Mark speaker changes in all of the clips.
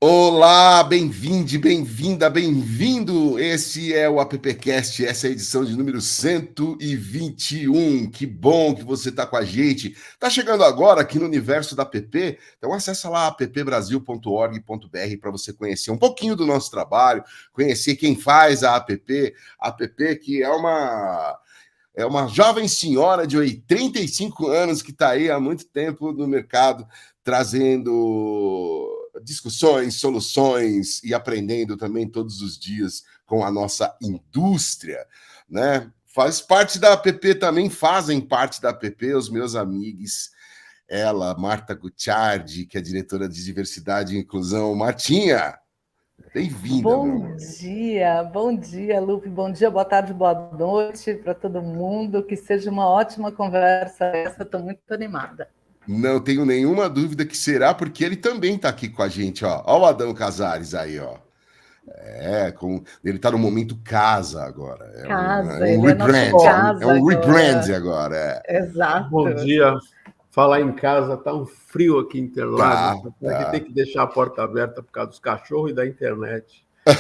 Speaker 1: Olá, bem-vinde, bem-vinda, bem-vindo. Esse é o AppCast, essa é a edição de número 121. Que bom que você está com a gente. Está chegando agora aqui no universo da app? Então acessa lá appbrasil.org.br para você conhecer um pouquinho do nosso trabalho, conhecer quem faz a app que é uma jovem senhora de 35 anos que está aí há muito tempo no mercado, trazendo discussões, soluções e aprendendo também todos os dias com a nossa indústria, né? Faz parte da app também, fazem parte da app os meus amigos, ela, Marta Gutiardi, que é diretora de diversidade e inclusão. Martinha, bem-vinda, meu amor.
Speaker 2: Bom dia, Lupe, bom dia, boa tarde, boa noite para todo mundo, que seja uma ótima conversa essa, estou muito animada.
Speaker 1: Não tenho nenhuma dúvida que será, porque ele também está aqui com a gente, ó. Ó o Adão Casares aí, ó. Ele está no momento casa agora.
Speaker 2: Um rebrand.
Speaker 1: É um rebrand agora.
Speaker 2: Exato.
Speaker 3: Bom dia. Falar em casa, tá um frio aqui em Interlagos. Tá. Tem que deixar a porta aberta por causa dos cachorros e da internet. Mas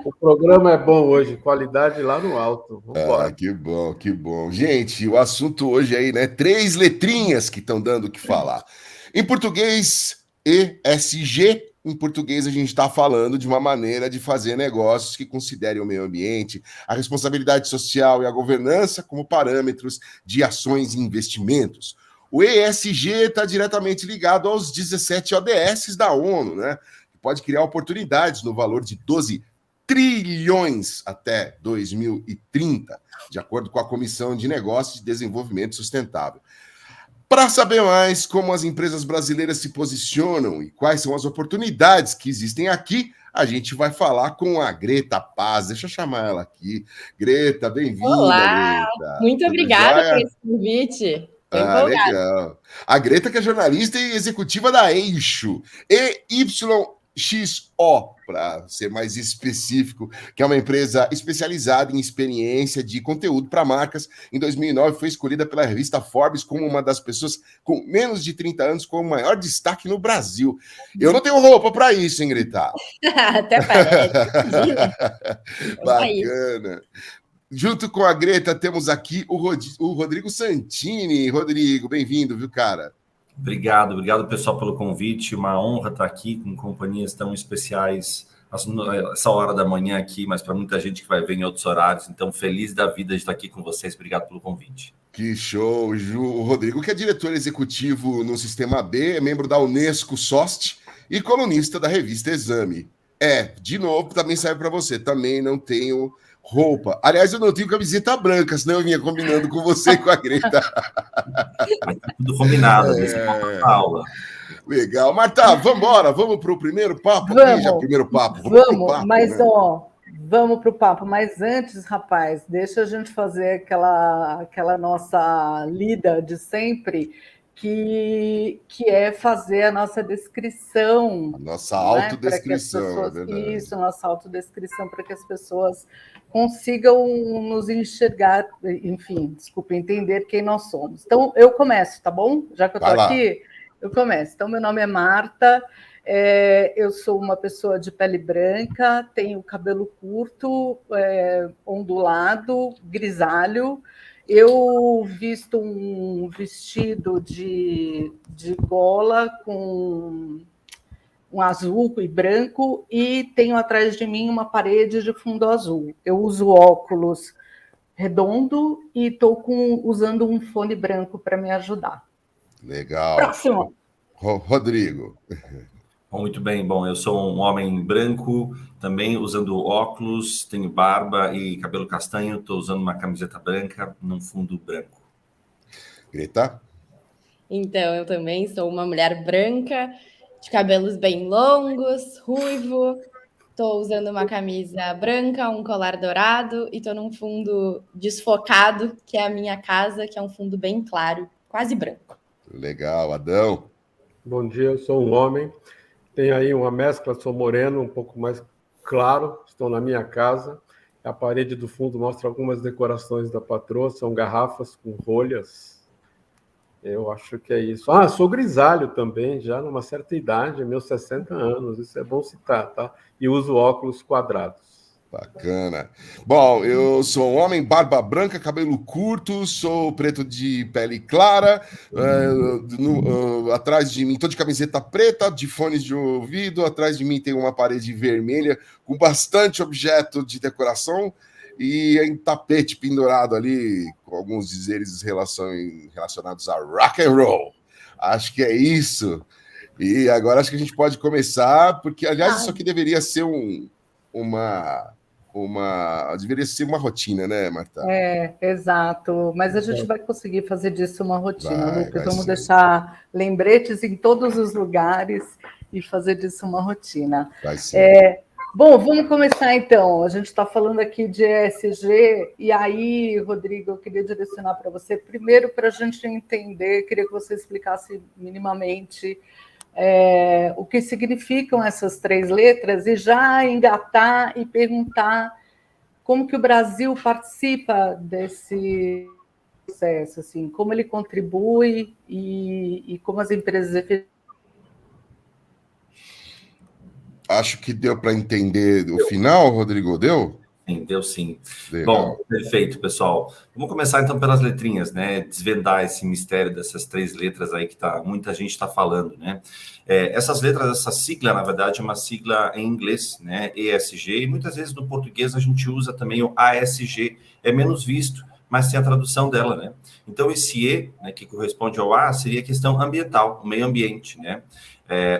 Speaker 3: o programa é bom hoje, qualidade lá no alto.
Speaker 1: Vambora. Que bom, que bom. Gente, o assunto hoje aí, né? 3 letrinhas que estão dando o que falar. Em português, ESG. Em português, a gente está falando de uma maneira de fazer negócios que considerem o meio ambiente, a responsabilidade social e a governança como parâmetros de ações e investimentos. O ESG está diretamente ligado aos 17 ODS da ONU, né? Pode criar oportunidades no valor de 12 trilhões até 2030, de acordo com a Comissão de Negócios e Desenvolvimento Sustentável. Para saber mais como as empresas brasileiras se posicionam e quais são as oportunidades que existem aqui, a gente vai falar com a Greta Paz. Deixa eu chamar ela aqui. Greta, bem-vinda.
Speaker 4: Olá,
Speaker 1: Greta.
Speaker 4: Muito obrigada por esse convite.
Speaker 1: Legal. A Greta, que é jornalista e executiva da Eixo, EYXO, para ser mais específico, que é uma empresa especializada em experiência de conteúdo para marcas. Em 2009, foi escolhida pela revista Forbes como uma das pessoas com menos de 30 anos com o maior destaque no Brasil. Eu não tenho roupa para isso, hein, Greta?
Speaker 4: Até parece.
Speaker 1: Bacana. Junto com a Greta, temos aqui o Rodrigo Santini. Rodrigo, bem-vindo, viu, cara?
Speaker 5: Obrigado, pessoal, pelo convite. Uma honra estar aqui com companhias tão especiais essa hora da manhã aqui, mas para muita gente que vai ver em outros horários. Então, feliz da vida de estar aqui com vocês. Obrigado pelo convite.
Speaker 1: Que show, Ju. O Rodrigo, que é diretor executivo no Sistema B, é membro da Unesco SOST e colunista da revista Exame. De novo, também serve para você. Também não tenho roupa. Aliás, eu não tenho camiseta branca, senão eu vinha combinando com você e com a Greta.
Speaker 5: Tudo combinado, aula.
Speaker 1: Legal. Marta, vamos para o primeiro papo?
Speaker 2: Vamos para o papo. Mas antes, rapaz, deixa a gente fazer aquela nossa lida de sempre, que é fazer a nossa descrição.
Speaker 1: A nossa autodescrição,
Speaker 2: é verdade. Isso, a nossa autodescrição, para que as pessoas consigam nos enxergar, enfim, entender quem nós somos. Então, eu começo, tá bom? Já que eu estou aqui, eu começo. Então, meu nome é Marta, eu sou uma pessoa de pele branca, tenho cabelo curto, ondulado, grisalho. Eu visto um vestido de gola com um azul e branco e tenho atrás de mim uma parede de fundo azul. Eu uso óculos redondo e estou usando um fone branco para me ajudar.
Speaker 1: Legal.
Speaker 2: Próximo.
Speaker 1: Rodrigo.
Speaker 5: Muito bem. Bom, eu sou um homem branco, também usando óculos, tenho barba e cabelo castanho, estou usando uma camiseta branca num fundo branco.
Speaker 1: Greta?
Speaker 4: Então, eu também sou uma mulher branca, de cabelos bem longos, ruivo. Estou usando uma camisa branca, um colar dourado e estou num fundo desfocado, que é a minha casa, que é um fundo bem claro, quase branco.
Speaker 1: Legal, Adão.
Speaker 3: Bom dia, eu sou um homem. Tenho aí uma mescla, sou moreno, um pouco mais claro. Estou na minha casa. A parede do fundo mostra algumas decorações da patroa, são garrafas com rolhas. Eu acho que é isso. Sou grisalho também, já numa certa idade, meus 60 anos, isso é bom citar, tá? E uso óculos quadrados.
Speaker 1: Bacana. Bom, eu sou um homem, barba branca, cabelo curto, sou preto de pele clara, atrás de mim, tô de camiseta preta, de fones de ouvido, atrás de mim tem uma parede vermelha com bastante objeto de decoração e em tapete pendurado ali, com alguns dizeres relacionados a rock and roll. Acho que é isso. E agora acho que a gente pode começar, porque, aliás, isso aqui deveria ser deveria ser uma rotina, né, Marta?
Speaker 2: Exato. Mas a gente vai conseguir fazer disso uma rotina, Lucas. Vamos deixar lembretes em todos os lugares e fazer disso uma rotina.
Speaker 1: Vai ser.
Speaker 2: Bom, vamos começar então. A gente está falando aqui de ESG, e aí, Rodrigo, eu queria direcionar para você, primeiro, para a gente entender, queria que você explicasse minimamente o que significam essas 3 letras e já engatar e perguntar como que o Brasil participa desse processo, assim, como ele contribui e como as empresas...
Speaker 1: Acho que deu para entender o final, Rodrigo, deu?
Speaker 5: Sim, deu sim.
Speaker 1: Legal.
Speaker 5: Bom, perfeito, pessoal. Vamos começar então pelas letrinhas, né? Desvendar esse mistério dessas 3 letras aí que muita gente está falando, né? Essas letras, essa sigla, na verdade, é uma sigla em inglês, né? ESG, e muitas vezes no português a gente usa também o ASG, é menos visto, mas tem a tradução dela, né? Então, esse E, né, que corresponde ao A, seria a questão ambiental, o meio ambiente, né?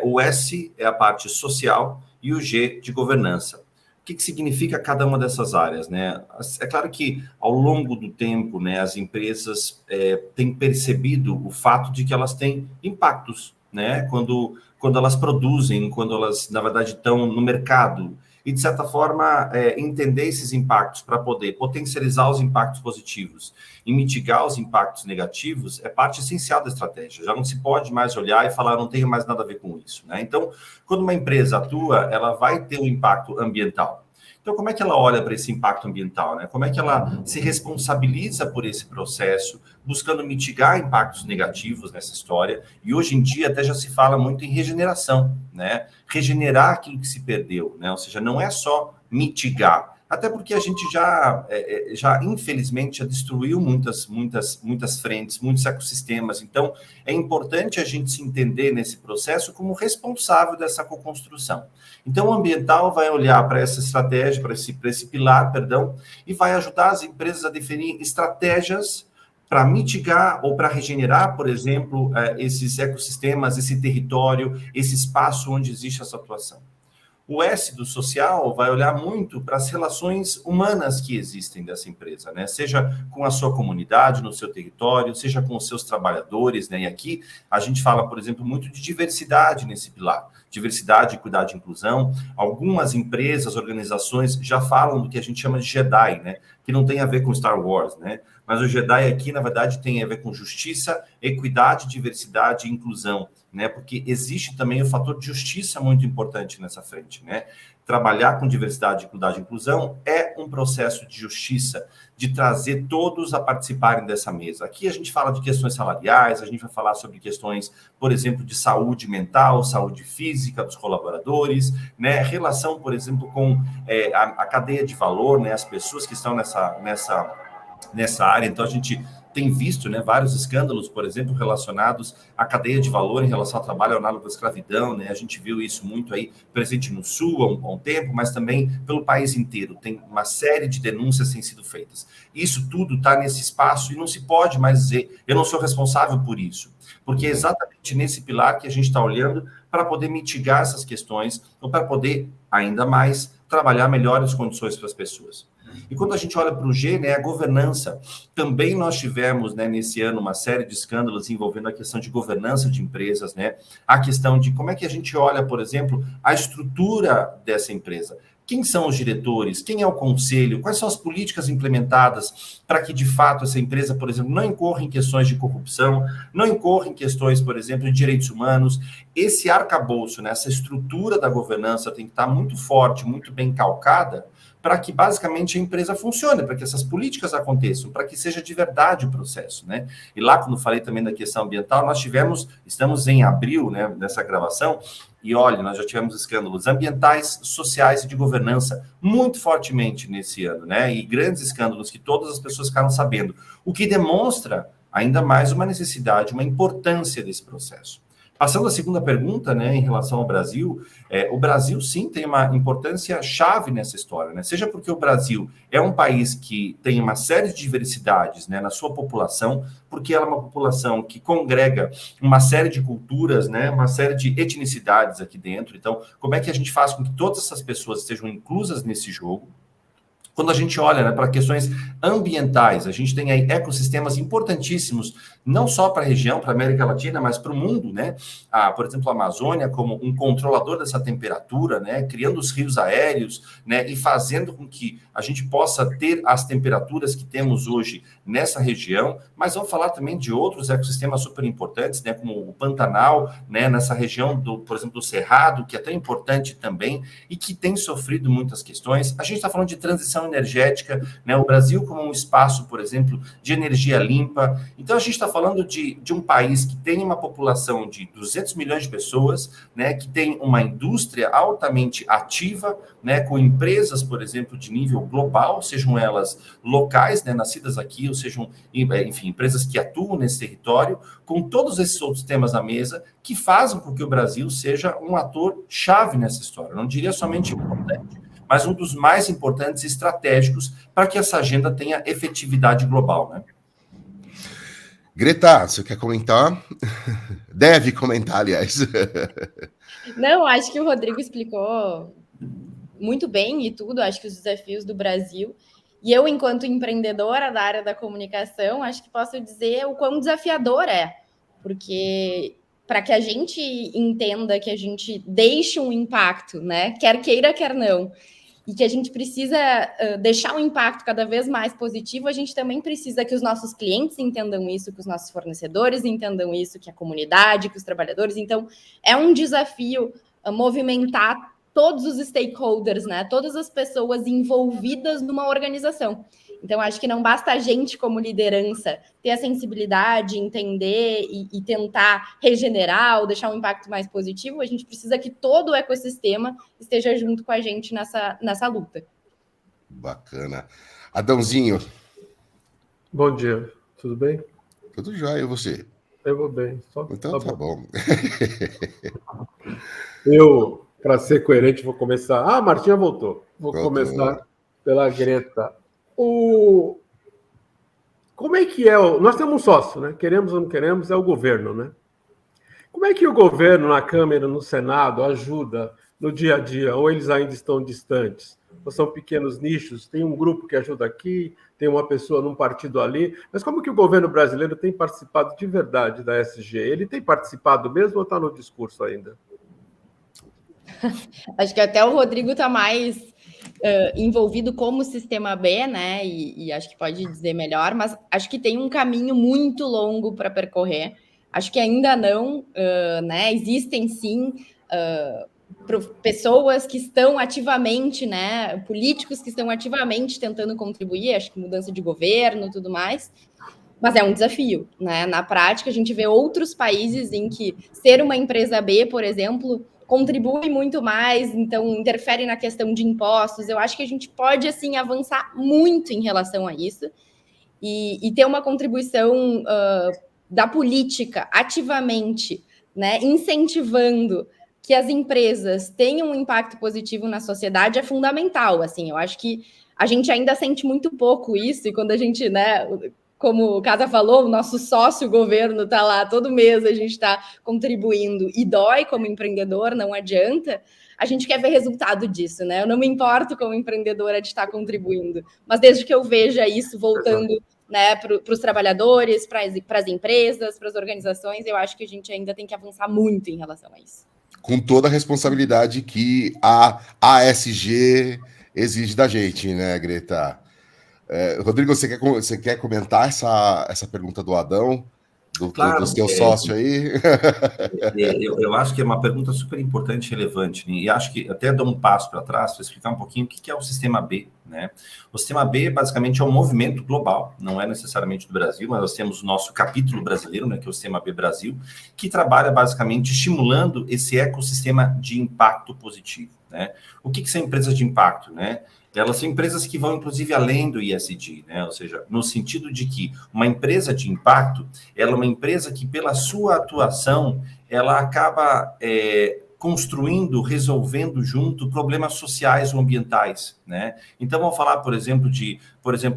Speaker 5: O S é a parte social e o G de governança. O que significa cada uma dessas áreas, né? É claro que ao longo do tempo, né, as empresas têm percebido o fato de que elas têm impactos, né? Quando elas produzem, quando elas, na verdade, estão no mercado. E, de certa forma, entender esses impactos para poder potencializar os impactos positivos e mitigar os impactos negativos é parte essencial da estratégia. Já não se pode mais olhar e falar, não tenho mais nada a ver com isso, né? Então, quando uma empresa atua, ela vai ter um impacto ambiental. Então, como é que ela olha para esse impacto ambiental, né? Como é que ela se responsabiliza por esse processo, buscando mitigar impactos negativos nessa história? E hoje em dia até já se fala muito em regeneração, né? Regenerar aquilo que se perdeu, né? Ou seja, não é só mitigar, até porque a gente já infelizmente, já destruiu muitas frentes, muitos ecossistemas. Então, é importante a gente se entender nesse processo como responsável dessa co-construção. Então, o ambiental vai olhar para essa estratégia, para esse pilar, e vai ajudar as empresas a definir estratégias para mitigar ou para regenerar, por exemplo, esses ecossistemas, esse território, esse espaço onde existe essa atuação. O S do social vai olhar muito para as relações humanas que existem dessa empresa, né? Seja com a sua comunidade, no seu território, seja com os seus trabalhadores, né? E aqui a gente fala, por exemplo, muito de diversidade nesse pilar. Diversidade, equidade e inclusão. Algumas empresas, organizações já falam do que a gente chama de Jedi, né? Que não tem a ver com Star Wars, né? Mas o Jedi aqui, na verdade, tem a ver com justiça, equidade, diversidade e inclusão, né? Porque existe também o fator de justiça muito importante nessa frente, né? Trabalhar com diversidade, equidade e inclusão é um processo de justiça, de trazer todos a participarem dessa mesa. Aqui a gente fala de questões salariais, a gente vai falar sobre questões, por exemplo, de saúde mental, saúde física dos colaboradores, né? Relação, por exemplo, com a cadeia de valor, né? As pessoas que estão nessa área. Então, a gente tem visto, né, vários escândalos, por exemplo, relacionados à cadeia de valor em relação ao trabalho análogo à escravidão, né? A gente viu isso muito aí presente no Sul há um tempo, mas também pelo país inteiro. Tem uma série de denúncias que têm sido feitas. Isso tudo está nesse espaço e não se pode mais dizer, eu não sou responsável por isso, porque é exatamente nesse pilar que a gente está olhando para poder mitigar essas questões ou para poder, ainda mais, trabalhar melhores condições para as pessoas. E quando a gente olha para o G, né, a governança, também nós tivemos, né, nesse ano uma série de escândalos envolvendo a questão de governança de empresas, né, a questão de como é que a gente olha, por exemplo, a estrutura dessa empresa. Quem são os diretores? Quem é o conselho? Quais são as políticas implementadas para que, de fato, essa empresa, por exemplo, não incorra em questões de corrupção, não incorra em questões, por exemplo, de direitos humanos? Esse arcabouço, né, essa estrutura da governança tem que estar muito forte, muito bem calcada, para que, basicamente, a empresa funcione, para que essas políticas aconteçam, para que seja de verdade o processo, né? E lá, quando falei também da questão ambiental, estamos em abril, né, nessa gravação, e olha, nós já tivemos escândalos ambientais, sociais e de governança muito fortemente nesse ano, né? E grandes escândalos que todas as pessoas ficaram sabendo, o que demonstra ainda mais uma necessidade, uma importância desse processo. Passando à segunda pergunta, né, em relação ao Brasil, o Brasil, sim, tem uma importância chave nessa história, né? Seja porque o Brasil é um país que tem uma série de diversidades, né, na sua população, porque ela é uma população que congrega uma série de culturas, né, uma série de etnicidades aqui dentro. Então, como é que a gente faz com que todas essas pessoas estejam inclusas nesse jogo? Quando a gente olha, né, para questões ambientais, a gente tem aí ecossistemas importantíssimos, não só para a região, para a América Latina, mas para o mundo, né? Por exemplo, a Amazônia como um controlador dessa temperatura, né? Criando os rios aéreos, né? E fazendo com que a gente possa ter as temperaturas que temos hoje nessa região, mas vamos falar também de outros ecossistemas super importantes, né? Como o Pantanal, né? Nessa região, por exemplo, do Cerrado, que é tão importante também e que tem sofrido muitas questões. A gente está falando de transição energética, né? O Brasil como um espaço, por exemplo, de energia limpa. Então, a gente está falando de um país que tem uma população de 200 milhões de pessoas, né? Que tem uma indústria altamente ativa, né? Com empresas, por exemplo, de nível global, sejam elas locais, né? Nascidas aqui, ou sejam, enfim, empresas que atuam nesse território, com todos esses outros temas na mesa, que fazem com que o Brasil seja um ator chave nessa história. Eu não diria somente importante, mas um dos mais importantes e estratégicos para que essa agenda tenha efetividade global, né?
Speaker 1: Greta, você quer comentar? Deve comentar, aliás.
Speaker 4: Não, acho que o Rodrigo explicou muito bem e tudo, acho que os desafios do Brasil. E eu, enquanto empreendedora da área da comunicação, acho que posso dizer o quão desafiador é, porque para que a gente entenda que a gente deixe um impacto, né? Quer queira, quer não, e que a gente precisa deixar um impacto cada vez mais positivo, a gente também precisa que os nossos clientes entendam isso, que os nossos fornecedores entendam isso, que a comunidade, que os trabalhadores. Então, é um desafio movimentar todos os stakeholders, né? Todas as pessoas envolvidas numa organização. Então, acho que não basta a gente, como liderança, ter a sensibilidade, entender e tentar regenerar ou deixar um impacto mais positivo. A gente precisa que todo o ecossistema esteja junto com a gente nessa luta.
Speaker 1: Bacana. Adãozinho.
Speaker 3: Bom dia, tudo bem?
Speaker 1: Tudo jóia, e você?
Speaker 3: Eu vou bem.
Speaker 1: Então tá bom.
Speaker 3: Eu, para ser coerente, vou começar... Ah, a Martinha voltou. Voltou. Começar pela Greta. Como é que é? Nós temos um sócio, né? Queremos ou não queremos, é o governo, né? Como é que o governo, na Câmara, no Senado, ajuda no dia a dia? Ou eles ainda estão distantes? Ou são pequenos nichos? Tem um grupo que ajuda aqui, tem uma pessoa num partido ali. Mas como que o governo brasileiro tem participado de verdade da SG? Ele tem participado mesmo ou está no discurso ainda?
Speaker 4: Acho que até o Rodrigo está mais envolvido como sistema B, né? E acho que pode dizer melhor, mas acho que tem um caminho muito longo para percorrer. Acho que ainda não, né? Existem sim pessoas que estão ativamente, né? Políticos que estão ativamente tentando contribuir, acho que mudança de governo e tudo mais. Mas é um desafio, né? Na prática, a gente vê outros países em que ser uma empresa B, por exemplo, contribui muito mais, então interfere na questão de impostos. Eu acho que a gente pode, assim, avançar muito em relação a isso e ter uma contribuição da política ativamente, né, incentivando que as empresas tenham um impacto positivo na sociedade é fundamental. Assim, eu acho que a gente ainda sente muito pouco isso, e quando a gente, né, como o Casa falou, o nosso sócio, o governo, está lá todo mês, a gente está contribuindo e dói como empreendedor, não adianta. A gente quer ver resultado disso, né? Eu não me importo como empreendedora de estar contribuindo, mas desde que eu veja isso voltando, né, para os trabalhadores, para as empresas, para as organizações, eu acho que a gente ainda tem que avançar muito em relação a isso.
Speaker 1: Com toda a responsabilidade que a ASG exige da gente, né, Greta? Rodrigo, você quer comentar essa pergunta do Adão, do seu sócio aí?
Speaker 5: Eu acho que é uma pergunta super importante e relevante, né? E acho que até dou um passo para trás para explicar um pouquinho o que é o Sistema B, né? O Sistema B, basicamente, é um movimento global, não é necessariamente do Brasil, mas nós temos o nosso capítulo brasileiro, né, que é o Sistema B Brasil, que trabalha, basicamente, estimulando esse ecossistema de impacto positivo, né? O que são empresas de impacto, né? Elas são empresas que vão, inclusive, além do ESG, né? Ou seja, no sentido de que uma empresa de impacto, ela é uma empresa que, pela sua atuação, ela acaba construindo, resolvendo junto problemas sociais ou ambientais, né? Então, vamos falar, por exemplo,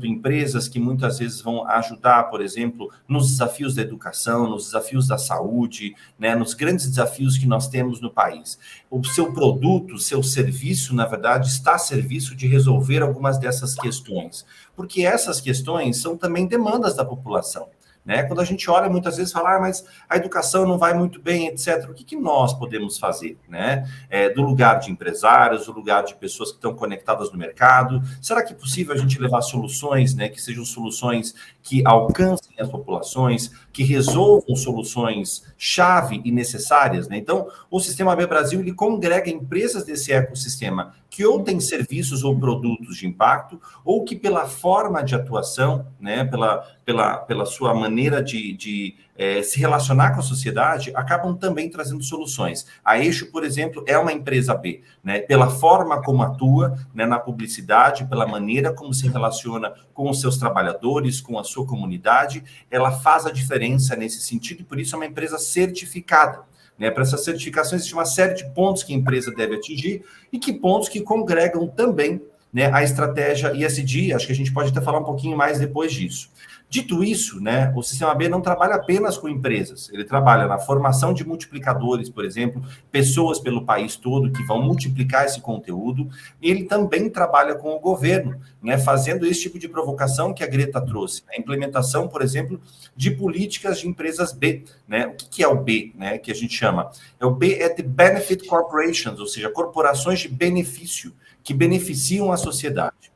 Speaker 5: empresas que muitas vezes vão ajudar, por exemplo, nos desafios da educação, nos desafios da saúde, né? Nos grandes desafios que nós temos no país. O seu produto, o seu serviço, na verdade, está a serviço de resolver algumas dessas questões, porque essas questões são também demandas da população. Né? Quando a gente olha, muitas vezes fala, mas a educação não vai muito bem, etc. O que nós podemos fazer? Né? Do lugar de empresários, do lugar de pessoas que estão conectadas no mercado, será que é possível a gente levar soluções, né, que sejam soluções que alcancem as populações, que resolvam soluções-chave e necessárias? Né? Então, o Sistema B Brasil, ele congrega empresas desse ecossistema que ou têm serviços ou produtos de impacto, ou que pela forma de atuação, né, pela sua maneira de se relacionar com a sociedade, acabam também trazendo soluções. A Eixo, por exemplo, é uma empresa B, né, pela forma como atua, né, na publicidade, pela maneira como se relaciona com os seus trabalhadores, com a sua comunidade, ela faz a diferença nesse sentido, e por isso é uma empresa certificada. Né, para essas certificações existe uma série de pontos que a empresa deve atingir e que pontos que congregam também, né, a estratégia ESG. Acho que a gente pode até falar um pouquinho mais depois disso. Dito isso, né, o Sistema B não trabalha apenas com empresas, ele trabalha na formação de multiplicadores, por exemplo, pessoas pelo país todo que vão multiplicar esse conteúdo, e ele também trabalha com o governo, né, fazendo esse tipo de provocação que a Greta trouxe, a implementação, por exemplo, de políticas de empresas B. Né? O que é o B, né, que a gente chama? O B é The Benefit Corporations, ou seja, corporações de benefício, que beneficiam a sociedade.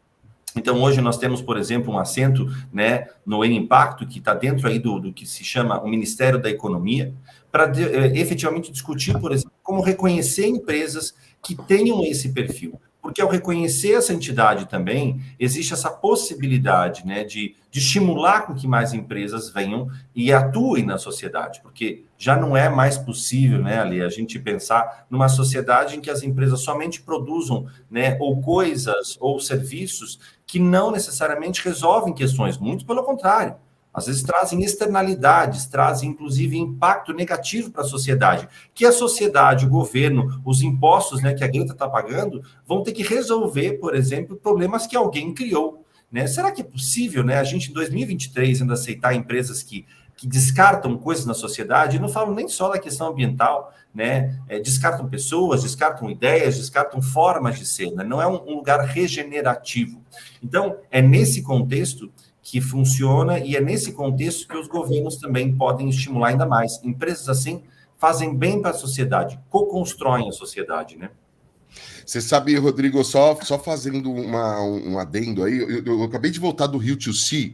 Speaker 5: Então, hoje nós temos, por exemplo, um assento, né, no Impacto, que está dentro aí do que se chama o Ministério da Economia, para efetivamente discutir, por exemplo, como reconhecer empresas que tenham esse perfil. Porque ao reconhecer essa entidade também, existe essa possibilidade, né, de estimular com que mais empresas venham e atuem na sociedade, porque já não é mais possível, né, Ali, a gente pensar numa sociedade em que as empresas somente produzam, né, ou coisas ou serviços que não necessariamente resolvem questões, muito pelo contrário. Às vezes trazem externalidades, trazem inclusive impacto negativo para a sociedade, que a sociedade, o governo, os impostos, né, que a Greta está pagando, vão ter que resolver, por exemplo, problemas que alguém criou. Né? Será que é possível, né, a gente em 2023 ainda aceitar empresas que descartam coisas na sociedade? Não falo nem só da questão ambiental, né? Descartam pessoas, descartam ideias, descartam formas de ser, né? Não é um lugar regenerativo. Então, é nesse contexto que funciona, e é nesse contexto que os governos também podem estimular ainda mais. Empresas assim fazem bem para a sociedade, co-constroem a sociedade, né?
Speaker 1: Você sabe, Rodrigo, só fazendo um adendo aí, eu acabei de voltar do Rio to Sea,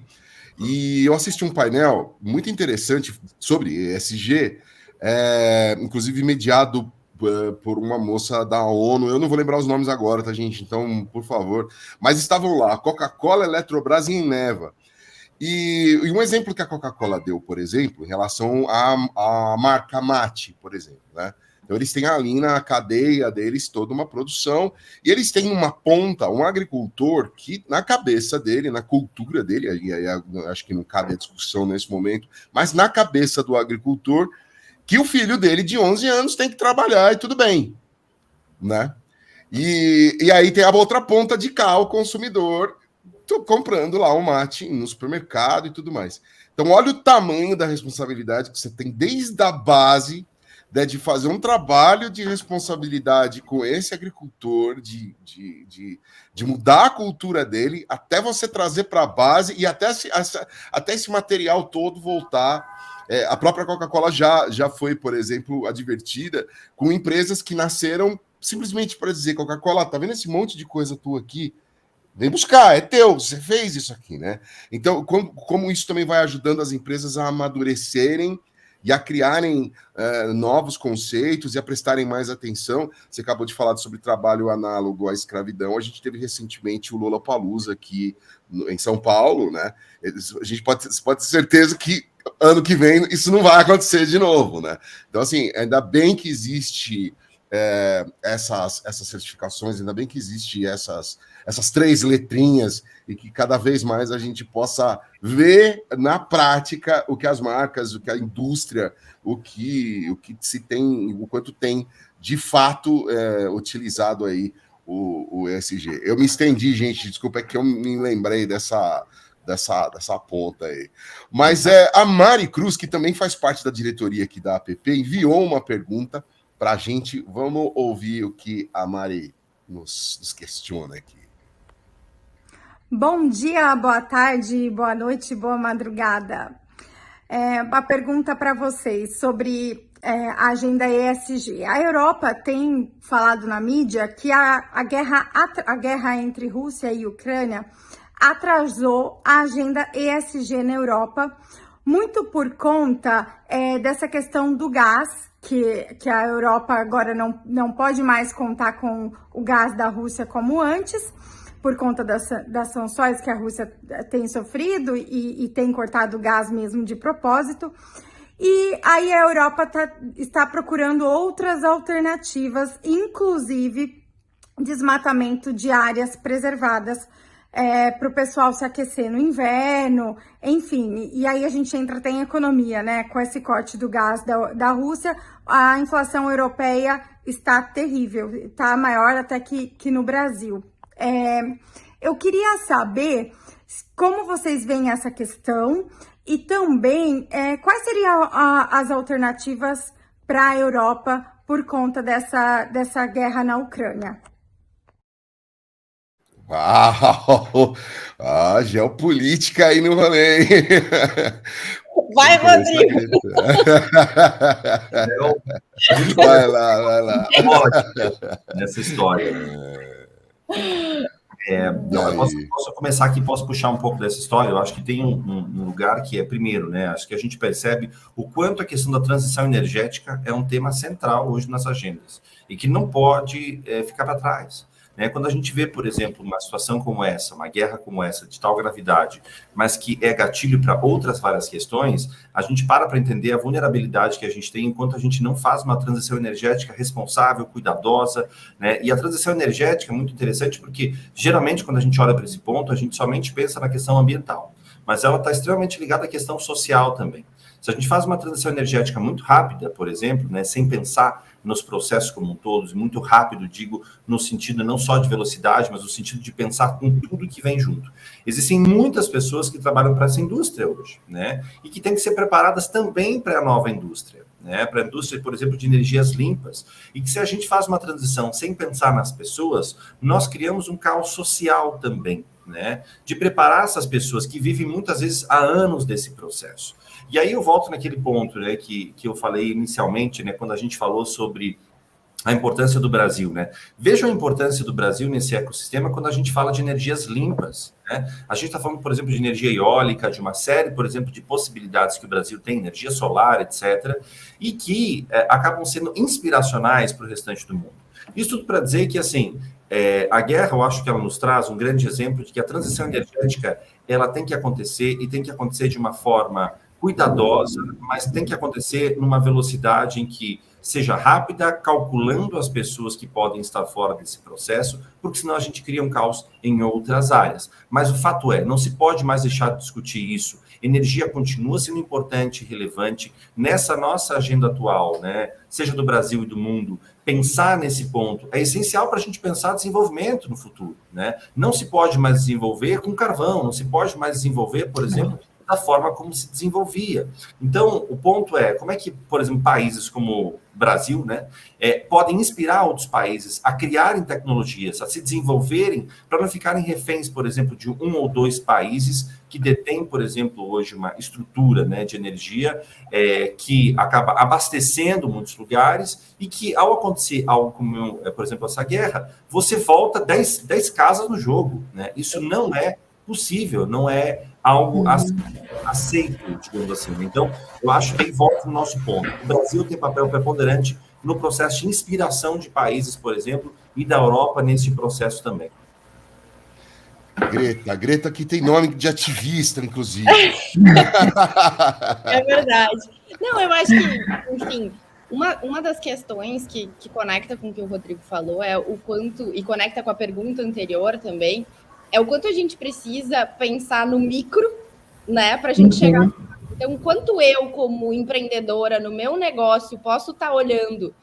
Speaker 1: e eu assisti um painel muito interessante sobre ESG, inclusive mediado por uma moça da ONU, eu não vou lembrar os nomes agora, tá, gente? Então, por favor. Mas estavam lá, Coca-Cola, Eletrobras e Eneva. E um exemplo que a Coca-Cola deu, por exemplo, em relação à marca Mate, por exemplo, né? Então, eles têm ali na cadeia deles toda uma produção, e eles têm uma ponta, um agricultor que, na cabeça dele, na cultura dele, acho que não cabe a discussão nesse momento, mas na cabeça do agricultor, que o filho dele de 11 anos tem que trabalhar e tudo bem, né? E aí tem a outra ponta de cá, o consumidor tô comprando lá um mate no supermercado e tudo mais. Então, olha o tamanho da responsabilidade que você tem desde a base, né, de fazer um trabalho de responsabilidade com esse agricultor, de mudar a cultura dele, até você trazer para a base e até esse material todo voltar. A própria Coca-Cola já foi, por exemplo, advertida com empresas que nasceram simplesmente para dizer: Coca-Cola, tá vendo esse monte de coisa tua aqui? Vem buscar, é teu, você fez isso aqui, né? Então, como isso também vai ajudando as empresas a amadurecerem e a criarem novos conceitos e a prestarem mais atenção. Você acabou de falar sobre trabalho análogo à escravidão. A gente teve recentemente o Lollapalooza aqui em São Paulo, né? A gente pode ter certeza que ano que vem isso não vai acontecer de novo, né? Então, assim, ainda bem que existe essas certificações, ainda bem que existe essas 3 letrinhas e que cada vez mais a gente possa ver na prática o que as marcas, o que a indústria, o que se tem, o quanto tem de fato utilizado aí o ESG. Eu me estendi, gente, desculpa, é que eu me lembrei dessa ponta aí. Mas a Mari Cruz, que também faz parte da diretoria aqui da APP, enviou uma pergunta para a gente. Vamos ouvir o que a Mari nos questiona aqui.
Speaker 6: Bom dia, boa tarde, boa noite, boa madrugada. Uma pergunta para vocês sobre a agenda ESG. A Europa tem falado na mídia que a guerra entre Rússia e Ucrânia atrasou a agenda ESG na Europa, muito por conta dessa questão do gás, que a Europa agora não pode mais contar com o gás da Rússia como antes, por conta das sanções que a Rússia tem sofrido e tem cortado o gás mesmo de propósito. E aí a Europa está procurando outras alternativas, inclusive desmatamento de áreas preservadas para o pessoal se aquecer no inverno, enfim. E aí a gente entra até em economia, né? Com esse corte do gás da Rússia, a inflação europeia está terrível, está maior até que no Brasil. Eu queria saber como vocês veem essa questão e também quais seriam as alternativas para a Europa por conta dessa guerra na Ucrânia.
Speaker 1: Uau! Geopolítica aí no rolê.
Speaker 4: Vai, Rodrigo!
Speaker 1: Vai lá.
Speaker 5: Nessa história. Posso começar aqui, posso puxar um pouco dessa história. Eu acho que tem um lugar que primeiro, né? Acho que a gente percebe o quanto a questão da transição energética é um tema central hoje nas agendas e que não pode ficar para trás. Né? Quando a gente vê, por exemplo, uma situação como essa, uma guerra como essa, de tal gravidade, mas que é gatilho para outras várias questões, a gente para entender a vulnerabilidade que a gente tem enquanto a gente não faz uma transição energética responsável, cuidadosa, né? E a transição energética é muito interessante porque, geralmente, quando a gente olha para esse ponto, a gente somente pensa na questão ambiental, mas ela está extremamente ligada à questão social também. Se a gente faz uma transição energética muito rápida, por exemplo, né, sem pensar nos processos como um todo, muito rápido, digo, no sentido não só de velocidade, mas no sentido de pensar com tudo que vem junto. Existem muitas pessoas que trabalham para essa indústria hoje, né, e que têm que ser preparadas também para a nova indústria, né, para a indústria, por exemplo, de energias limpas, e que se a gente faz uma transição sem pensar nas pessoas, nós criamos um caos social também, né, de preparar essas pessoas que vivem muitas vezes há anos desse processo. E aí eu volto naquele ponto, né, que eu falei inicialmente, né, quando a gente falou sobre a importância do Brasil, né? Vejam a importância do Brasil nesse ecossistema quando a gente fala de energias limpas, né? A gente está falando, por exemplo, de energia eólica, de uma série, por exemplo, de possibilidades que o Brasil tem, energia solar, etc., e que acabam sendo inspiracionais para o restante do mundo. Isso tudo para dizer que, assim, a guerra, eu acho que ela nos traz um grande exemplo de que a transição energética, ela tem que acontecer e tem que acontecer de uma forma cuidadosa, mas tem que acontecer numa velocidade em que seja rápida, calculando as pessoas que podem estar fora desse processo, porque senão a gente cria um caos em outras áreas. Mas o fato é, não se pode mais deixar de discutir isso. Energia continua sendo importante e relevante nessa nossa agenda atual, né? Seja do Brasil e do mundo. Pensar nesse ponto é essencial para a gente pensar desenvolvimento no futuro, né? Não se pode mais desenvolver com carvão, não se pode mais desenvolver, por exemplo, da forma como se desenvolvia. Então, o ponto é, como é que, por exemplo, países como o Brasil, né, podem inspirar outros países a criarem tecnologias, a se desenvolverem, para não ficarem reféns, por exemplo, de um ou dois países que detêm, por exemplo, hoje uma estrutura, né, de energia que acaba abastecendo muitos lugares e que, ao acontecer algo como, por exemplo, essa guerra, você volta 10 casas no jogo, né? Isso não é possível, não é algo aceito, digamos assim. Então, eu acho que aí volta no nosso ponto. O Brasil tem papel preponderante no processo de inspiração de países, por exemplo, e da Europa nesse processo também.
Speaker 1: Greta que tem nome de ativista, inclusive.
Speaker 4: É verdade. Não, eu acho que, enfim, uma das questões que conecta com o que o Rodrigo falou é o quanto, e conecta com a pergunta anterior também, é o quanto a gente precisa pensar no micro, né, para a gente chegar. Então, quanto eu, como empreendedora, no meu negócio, posso estar olhando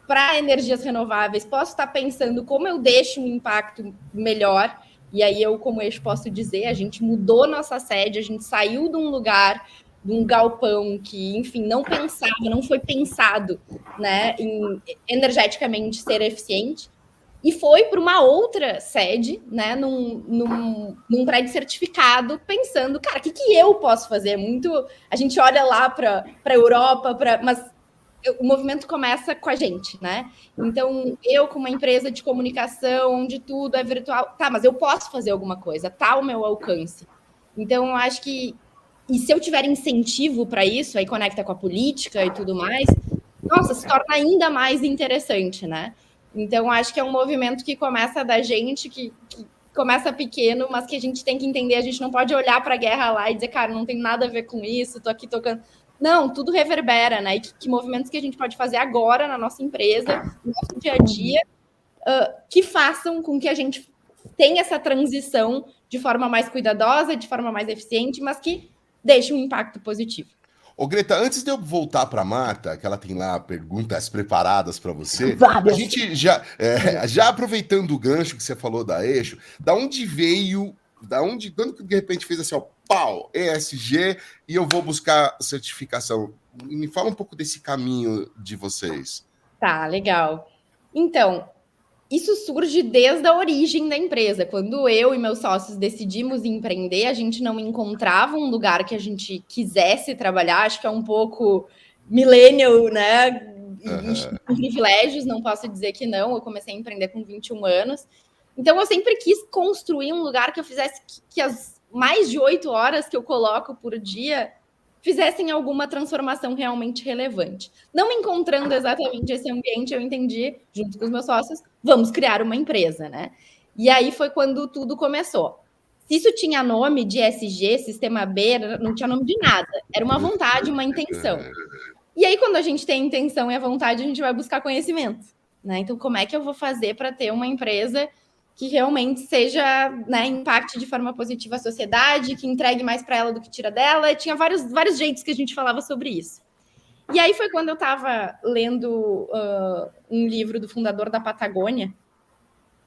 Speaker 4: para energias renováveis, posso estar pensando como eu deixo um impacto melhor. E aí eu, como eixo, posso dizer, a gente mudou nossa sede, a gente saiu de um lugar, de um galpão que, enfim, não pensava, não foi pensado, né, em energeticamente ser eficiente, e foi para uma outra sede, né, num prédio certificado, pensando, cara, o que eu posso fazer? A gente olha lá para a Europa, mas o movimento começa com a gente, né? Então, eu com uma empresa de comunicação, onde tudo é virtual, tá, mas eu posso fazer alguma coisa, tá ao meu alcance. Então, eu acho que, e se eu tiver incentivo para isso, aí conecta com a política e tudo mais, nossa, se torna ainda mais interessante, né? Então, acho que é um movimento que começa da gente, que começa pequeno, mas que a gente tem que entender, a gente não pode olhar para a guerra lá e dizer, cara, não tem nada a ver com isso, tô aqui tocando. Não, tudo reverbera, né? E que movimentos que a gente pode fazer agora na nossa empresa, no nosso dia a dia, que façam com que a gente tenha essa transição de forma mais cuidadosa, de forma mais eficiente, mas que deixe um impacto positivo.
Speaker 1: Ô, Greta, antes de eu voltar para a Marta, que ela tem lá perguntas preparadas para você,
Speaker 2: Várias.
Speaker 1: a gente já aproveitando o gancho que você falou da Eixo, da onde veio, quando que de repente fez assim, ó, pau, ESG, e eu vou buscar certificação? Me fala um pouco desse caminho de vocês.
Speaker 4: Tá, legal. Então, isso surge desde a origem da empresa. Quando eu e meus sócios decidimos empreender, a gente não encontrava um lugar que a gente quisesse trabalhar. Acho que é um pouco millennial, né? Com privilégios, não posso dizer que não. Eu comecei a empreender com 21 anos. Então, eu sempre quis construir um lugar que eu fizesse que as mais de 8 horas que eu coloco por dia fizessem alguma transformação realmente relevante. Não encontrando exatamente esse ambiente, eu entendi, junto com os meus sócios, vamos criar uma empresa, né? E aí foi quando tudo começou. Se isso tinha nome de ESG, Sistema B, não tinha nome de nada. Era uma vontade, uma intenção. E aí, quando a gente tem intenção e a vontade, a gente vai buscar conhecimento, né? Então, como é que eu vou fazer para ter uma empresa que realmente seja, né, impacte de forma positiva a sociedade, que entregue mais para ela do que tira dela? Tinha vários jeitos que a gente falava sobre isso. E aí foi quando eu estava lendo um livro do fundador da Patagônia,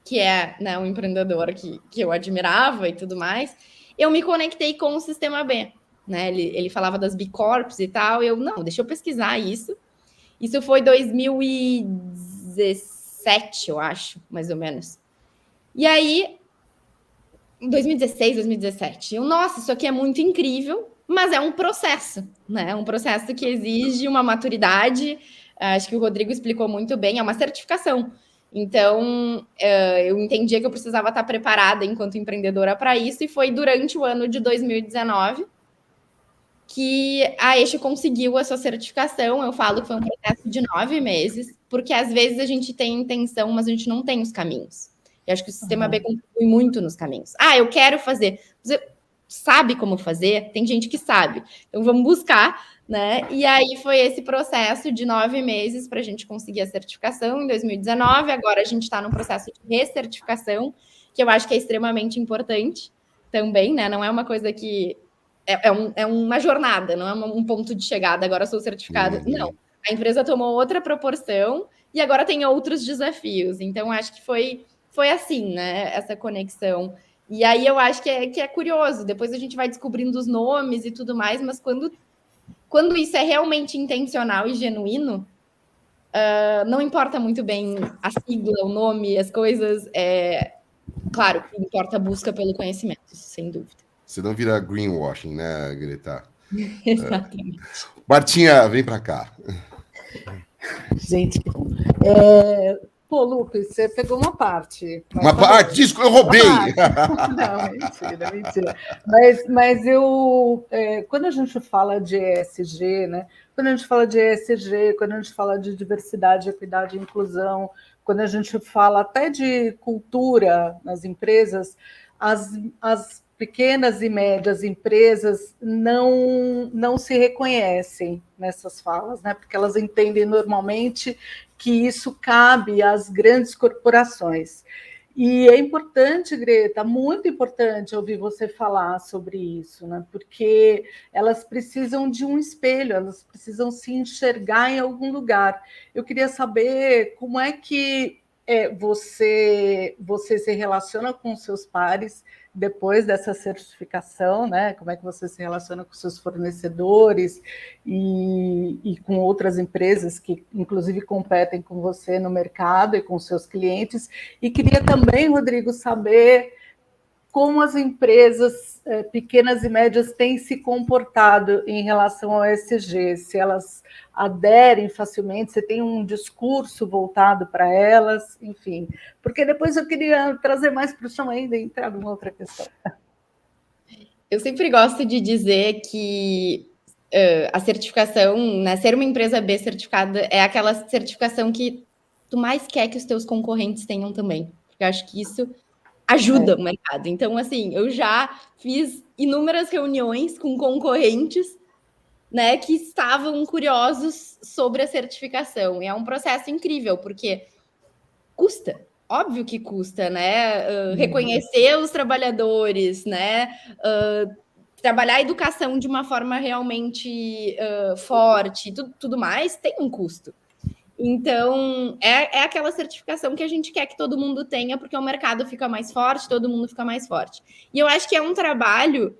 Speaker 4: que é, né, um empreendedor que eu admirava e tudo mais, eu me conectei com o Sistema B. Né? Ele falava das B Corps e tal, deixa eu pesquisar isso. Isso foi 2017, eu acho, mais ou menos. E aí, 2016, 2017, nossa, isso aqui é muito incrível, mas é um processo, né? É um processo que exige uma maturidade, acho que o Rodrigo explicou muito bem, é uma certificação. Então, eu entendia que eu precisava estar preparada enquanto empreendedora para isso, e foi durante o ano de 2019 que a Eixo conseguiu a sua certificação. Eu falo que foi um processo de 9 meses, porque às vezes a gente tem intenção, mas a gente não tem os caminhos. Eu acho que o Sistema B contribui muito nos caminhos. Eu quero fazer. sabe como fazer, tem gente que sabe. Então, vamos buscar, né? E aí foi esse processo de 9 meses para a gente conseguir a certificação em 2019. Agora a gente está num processo de recertificação, que eu acho que é extremamente importante também, né? Não é uma coisa que... É uma jornada, não é um ponto de chegada, agora sou certificada. Não, a empresa tomou outra proporção e agora tem outros desafios. Então, acho que foi assim, né? Essa conexão. E aí eu acho que é curioso. Depois a gente vai descobrindo os nomes e tudo mais, mas quando isso é realmente intencional e genuíno, não importa muito bem a sigla, o nome, as coisas. Claro que importa a busca pelo conhecimento, sem dúvida.
Speaker 1: Você não vira greenwashing, né, Greta?
Speaker 4: Exatamente.
Speaker 1: Martinha, vem para cá.
Speaker 2: Gente, pô, Lucas, você pegou uma parte.
Speaker 1: Uma parte? Disco, eu roubei!
Speaker 2: Não, mentira. Mas quando a gente fala de ESG, né? Quando a gente fala de ESG, quando a gente fala de diversidade, equidade e inclusão, quando a gente fala até de cultura nas empresas, as pequenas e médias empresas não se reconhecem nessas falas, né? Porque elas entendem normalmente que isso cabe às grandes corporações. E é importante, Greta, muito importante ouvir você falar sobre isso, né? Porque elas precisam de um espelho, elas precisam se enxergar em algum lugar. Eu queria saber como é que você se relaciona com seus pares depois dessa certificação, né? Como é que você se relaciona com seus fornecedores e com outras empresas que, inclusive, competem com você no mercado e com seus clientes. E queria também, Rodrigo, saber como as empresas pequenas e médias têm se comportado em relação ao ESG, se elas aderem facilmente, se tem um discurso voltado para elas, enfim. Porque depois eu queria trazer mais para o chão ainda e entrar numa outra questão.
Speaker 4: Eu sempre gosto de dizer que a certificação, né, ser uma empresa B certificada é aquela certificação que tu mais quer que os teus concorrentes tenham também. Porque eu acho que isso ajuda o mercado. Então, assim, eu já fiz inúmeras reuniões com concorrentes, né, que estavam curiosos sobre a certificação. E é um processo incrível, porque custa. Óbvio que custa, né? Reconhecer os trabalhadores, né? Trabalhar a educação de uma forma realmente forte, tudo mais, tem um custo. Então, é aquela certificação que a gente quer que todo mundo tenha, porque o mercado fica mais forte, todo mundo fica mais forte. E eu acho que é um trabalho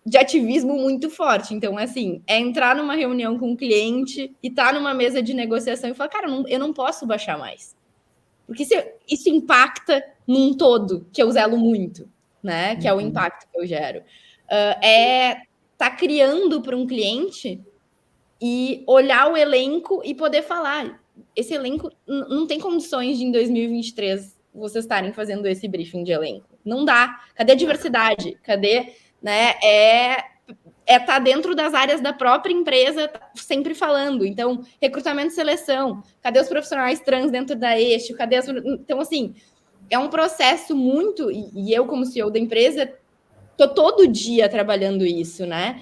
Speaker 4: de ativismo muito forte. Então, assim, é entrar numa reunião com um cliente e estar numa mesa de negociação e falar, cara, eu não posso baixar mais. Porque isso impacta num todo, que eu zelo muito, né? Que é o impacto que eu gero. Tá criando para um cliente e olhar o elenco e poder falar, esse elenco não tem condições de, em 2023, vocês estarem fazendo esse briefing de elenco. Não dá. Cadê a diversidade? Cadê, né? Tá dentro das áreas da própria empresa, sempre falando. Então, recrutamento e seleção. Cadê os profissionais trans dentro da Eixo? Então, assim, é um processo muito... E eu, como CEO da empresa, estou todo dia trabalhando isso, né?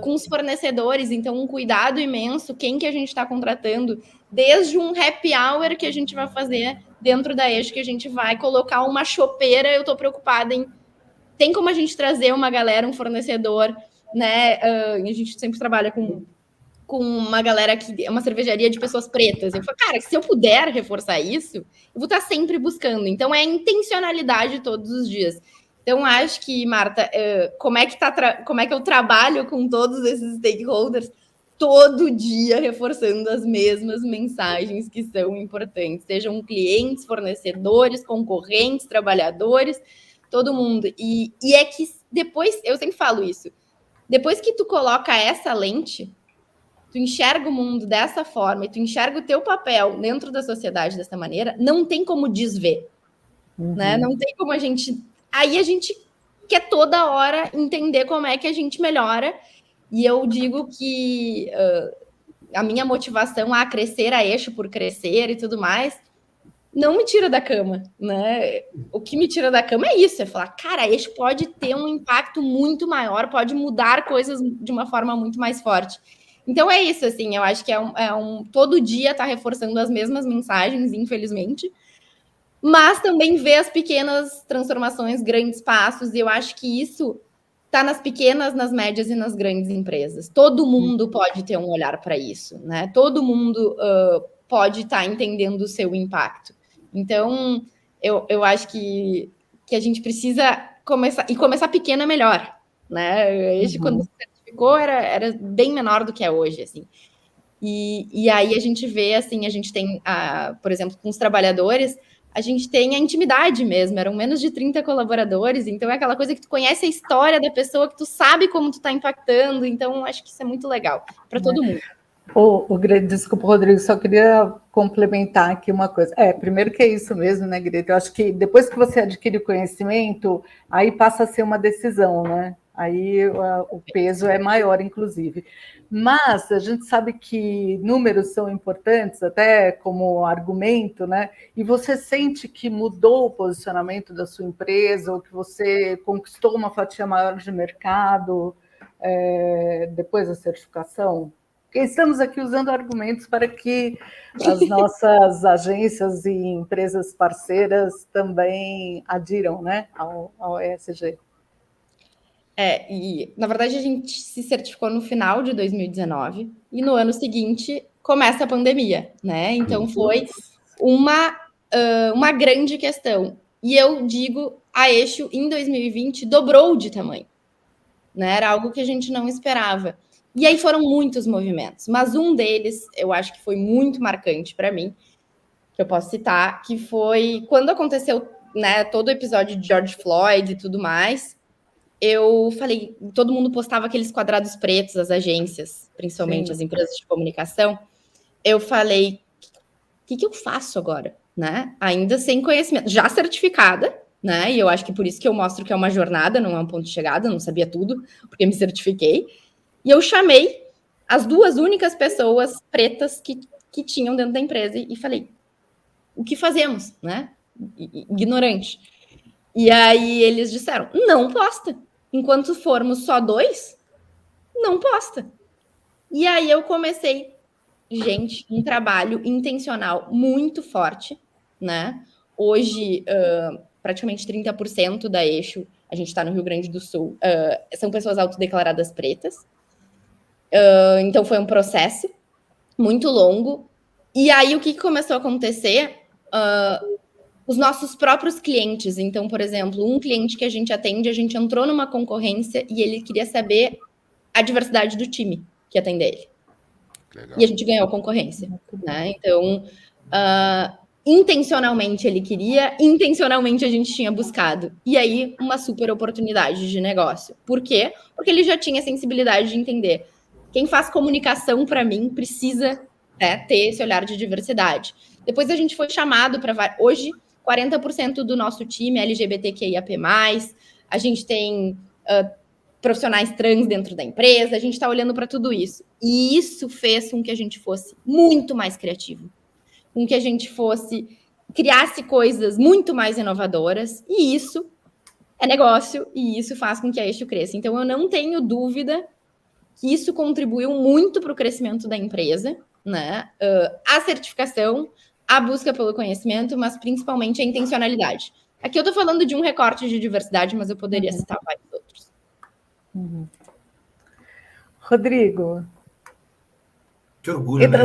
Speaker 4: Com os fornecedores, então, um cuidado imenso. Quem que a gente está contratando? Desde um happy hour que a gente vai fazer dentro da Eixo, que a gente vai colocar uma chopeira. Eu estou preocupada em... Tem como a gente trazer uma galera, um fornecedor... né? A gente sempre trabalha com uma galera que é uma cervejaria de pessoas pretas. Eu falo, cara, se eu puder reforçar isso, eu vou estar sempre buscando. Então, é intencionalidade todos os dias. Então, acho que, Marta, como é que eu trabalho com todos esses stakeholders todo dia reforçando as mesmas mensagens que são importantes, sejam clientes, fornecedores, concorrentes, trabalhadores, todo mundo. E é que depois, eu sempre falo isso, depois que tu coloca essa lente, tu enxerga o mundo dessa forma e tu enxerga o teu papel dentro da sociedade dessa maneira, não tem como desver, né? Não tem como a gente... Aí a gente quer toda hora entender como é que a gente melhora. E eu digo que a minha motivação a crescer, a Eixo por crescer e tudo mais, não me tira da cama, né? O que me tira da cama é isso, é falar, cara, este pode ter um impacto muito maior, pode mudar coisas de uma forma muito mais forte. Então é isso, assim, eu acho que todo dia tá reforçando as mesmas mensagens, infelizmente, mas também ver as pequenas transformações, grandes passos, e eu acho que isso tá nas pequenas, nas médias e nas grandes empresas. Todo mundo pode ter um olhar para isso, né? Todo mundo pode estar entendendo o seu impacto. Então, eu acho que a gente precisa começar pequeno é melhor, né? Este, quando se certificou, era bem menor do que é hoje, assim. E aí a gente vê, assim, a gente tem, por exemplo, com os trabalhadores, a gente tem a intimidade mesmo, eram menos de 30 colaboradores, então é aquela coisa que tu conhece a história da pessoa, que tu sabe como tu tá impactando, então acho que isso é muito legal para todo mundo.
Speaker 2: Desculpa, Rodrigo, só queria complementar aqui uma coisa. Primeiro que é isso mesmo, né, Greta? Eu acho que depois que você adquire o conhecimento, aí passa a ser uma decisão, né? Aí o peso é maior, inclusive. Mas a gente sabe que números são importantes, até como argumento, né? E você sente que mudou o posicionamento da sua empresa, ou que você conquistou uma fatia maior de mercado depois da certificação? Porque estamos aqui usando argumentos para que as nossas agências e empresas parceiras também adiram, né, ao ESG.
Speaker 4: E na verdade a gente se certificou no final de 2019 e no ano seguinte começa a pandemia, né? Então foi uma grande questão. E eu digo, a Eixo em 2020 dobrou de tamanho, né? Era algo que a gente não esperava. E aí foram muitos movimentos, mas um deles eu acho que foi muito marcante para mim, que eu posso citar, que foi quando aconteceu, né, todo o episódio de George Floyd e tudo mais. Eu falei, todo mundo postava aqueles quadrados pretos, as agências, principalmente as empresas de comunicação. Eu falei, o que eu faço agora, né? Ainda sem conhecimento, já certificada, né? E eu acho que por isso que eu mostro que é uma jornada, não é um ponto de chegada, não sabia tudo, porque me certifiquei. E eu chamei as duas únicas pessoas pretas que tinham dentro da empresa e falei, o que fazemos, né? Ignorante. E aí eles disseram, não posta. Enquanto formos só 2, não posta. E aí eu comecei, gente, um trabalho intencional muito forte, né? Hoje, praticamente 30% da Eixo, a gente está no Rio Grande do Sul, são pessoas autodeclaradas pretas. Então foi um processo muito longo. E aí o que começou a acontecer? Os nossos próprios clientes. Então, por exemplo, um cliente que a gente atende, a gente entrou numa concorrência e ele queria saber a diversidade do time que atende ele. Legal. E a gente ganhou a concorrência, né? Então, intencionalmente ele queria, intencionalmente a gente tinha buscado. E aí, uma super oportunidade de negócio. Por quê? Porque ele já tinha sensibilidade de entender. Quem faz comunicação, para mim, precisa ter esse olhar de diversidade. Depois a gente foi chamado para... Hoje, 40% do nosso time é LGBTQIAP+, a gente tem profissionais trans dentro da empresa, a gente está olhando para tudo isso. E isso fez com que a gente fosse muito mais criativo, com que a gente criasse coisas muito mais inovadoras, e isso é negócio, e isso faz com que a Eixo cresça. Então, eu não tenho dúvida que isso contribuiu muito para o crescimento da empresa, né? A certificação, a busca pelo conhecimento, mas principalmente a intencionalidade. Aqui eu estou falando de um recorte de diversidade, mas eu poderia citar vários outros.
Speaker 2: Rodrigo.
Speaker 5: Que orgulho, né?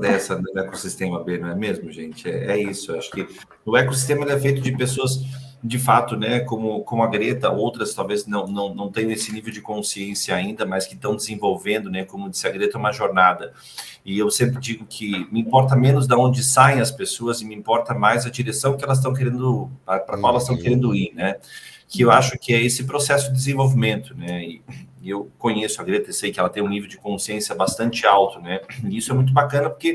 Speaker 5: Dessa do ecossistema B, não é mesmo, gente? É isso. Eu acho que o ecossistema é feito de pessoas, de fato, né? Como a Greta, outras talvez não tenham esse nível de consciência ainda, mas que estão desenvolvendo, né? Como disse a Greta, é uma jornada. E eu sempre digo que me importa menos de onde saem as pessoas e me importa mais a direção que elas estão querendo, para qual elas estão querendo ir, né? Que eu acho que é esse processo de desenvolvimento, né? E eu conheço a Greta e sei que ela tem um nível de consciência bastante alto, né? E isso é muito bacana porque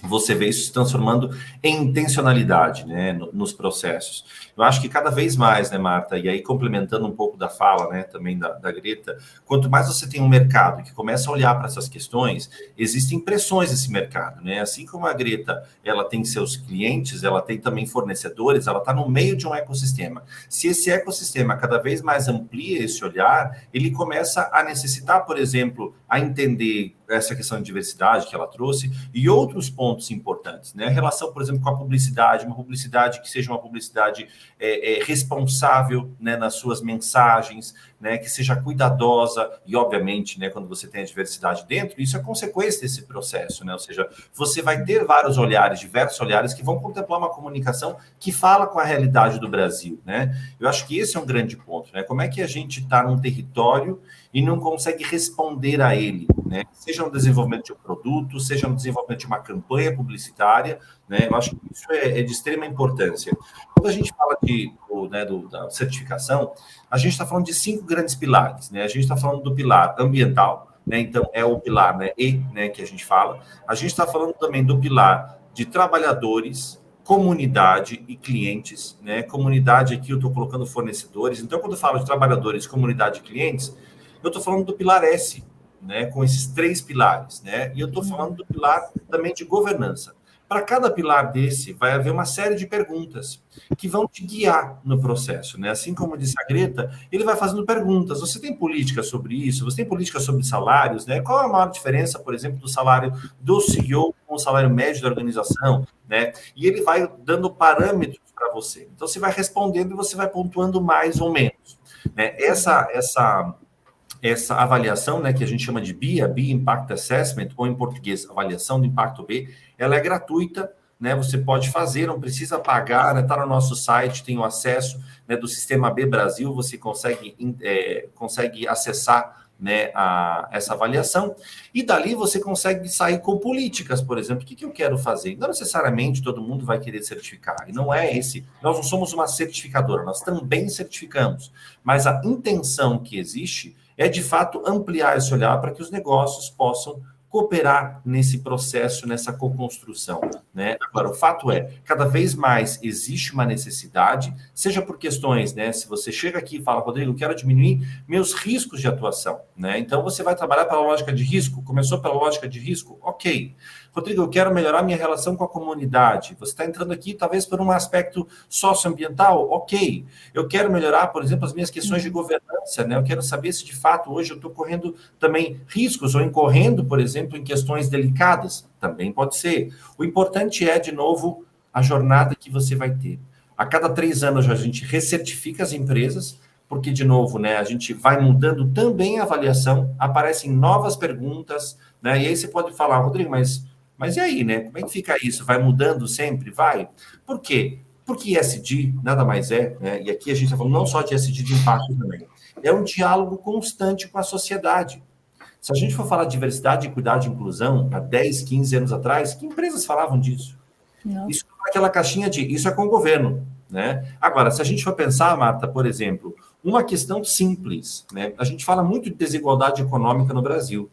Speaker 5: você vê isso se transformando em intencionalidade, né, nos processos. Eu acho que cada vez mais, né, Marta, e aí complementando um pouco da fala, né, também da Greta, quanto mais você tem um mercado que começa a olhar para essas questões, existem pressões nesse mercado, né, assim como a Greta, ela tem seus clientes, ela tem também fornecedores, ela está no meio de um ecossistema. Se esse ecossistema cada vez mais amplia esse olhar, ele começa a necessitar, por exemplo, a entender essa questão de diversidade que ela trouxe e outros pontos importantes, né? A relação, por exemplo, com a publicidade, uma publicidade que seja uma publicidade responsável, né, nas suas mensagens, né, que seja cuidadosa e, obviamente, né, quando você tem a diversidade dentro, isso é consequência desse processo, né? Ou seja, você vai ter vários olhares, diversos olhares que vão contemplar uma comunicação que fala com a realidade do Brasil, né? Eu acho que esse é um grande ponto, né? Como é que a gente está num território e não consegue responder a ele, né? Seja no desenvolvimento de um produto, seja no desenvolvimento de uma campanha publicitária, né? Eu acho que isso é de extrema importância. Quando a gente fala da certificação, a gente está falando de 5 grandes pilares, né? A gente está falando do pilar ambiental, né? Então é o pilar, né, né, que a gente fala. A gente está falando também do pilar de trabalhadores, comunidade e clientes, né? Comunidade aqui eu estou colocando fornecedores. Então, quando eu falo de trabalhadores, comunidade e clientes, eu estou falando do pilar S, né, com esses 3 pilares, né? E eu estou falando do pilar também de governança. Para cada pilar desse, vai haver uma série de perguntas que vão te guiar no processo, né? Assim como disse a Greta, ele vai fazendo perguntas. Você tem política sobre isso? Você tem política sobre salários, né? Qual é a maior diferença, por exemplo, do salário do CEO com o salário médio da organização, né? E ele vai dando parâmetros para você. Então, você vai respondendo e você vai pontuando mais ou menos, né? Essa avaliação, né, que a gente chama de BIA, Bia Impact Assessment, ou em português, avaliação do impacto B, ela é gratuita, né, você pode fazer, não precisa pagar, né, tá no nosso site, tem o acesso, né, do Sistema B Brasil, você consegue acessar, né, essa avaliação, e dali você consegue sair com políticas, por exemplo, o que eu quero fazer? Não necessariamente todo mundo vai querer certificar, e não é esse, nós não somos uma certificadora, nós também certificamos, mas a intenção que existe é, de fato, ampliar esse olhar para que os negócios possam cooperar nesse processo, nessa co-construção, né? Agora, o fato é, cada vez mais existe uma necessidade, seja por questões, né? Se você chega aqui e fala, Rodrigo, eu quero diminuir meus riscos de atuação, né? Então, você vai trabalhar pela lógica de risco, começou pela lógica de risco, ok. Rodrigo, eu quero melhorar minha relação com a comunidade. Você está entrando aqui, talvez, por um aspecto socioambiental, ok. Eu quero melhorar, por exemplo, as minhas questões de governança, né? Eu quero saber se, de fato, hoje eu estou correndo também riscos ou incorrendo, por exemplo, em questões delicadas. Também pode ser. O importante é, de novo, a jornada que você vai ter. A cada 3 anos, a gente recertifica as empresas, porque, de novo, né, a gente vai mudando também a avaliação, aparecem novas perguntas, né? E aí você pode falar, Rodrigo, mas e aí, né? Como é que fica isso? Vai mudando sempre? Vai? Por quê? Porque ESG nada mais é, né? E aqui a gente está falando não só de ESG de impacto também, é um diálogo constante com a sociedade. Se a gente for falar de diversidade, equidade e inclusão, há 10, 15 anos atrás, que empresas falavam disso? Não. Isso é aquela caixinha de, isso é com o governo, né? Agora, se a gente for pensar, Marta, por exemplo, uma questão simples, né? A gente fala muito de desigualdade econômica no Brasil.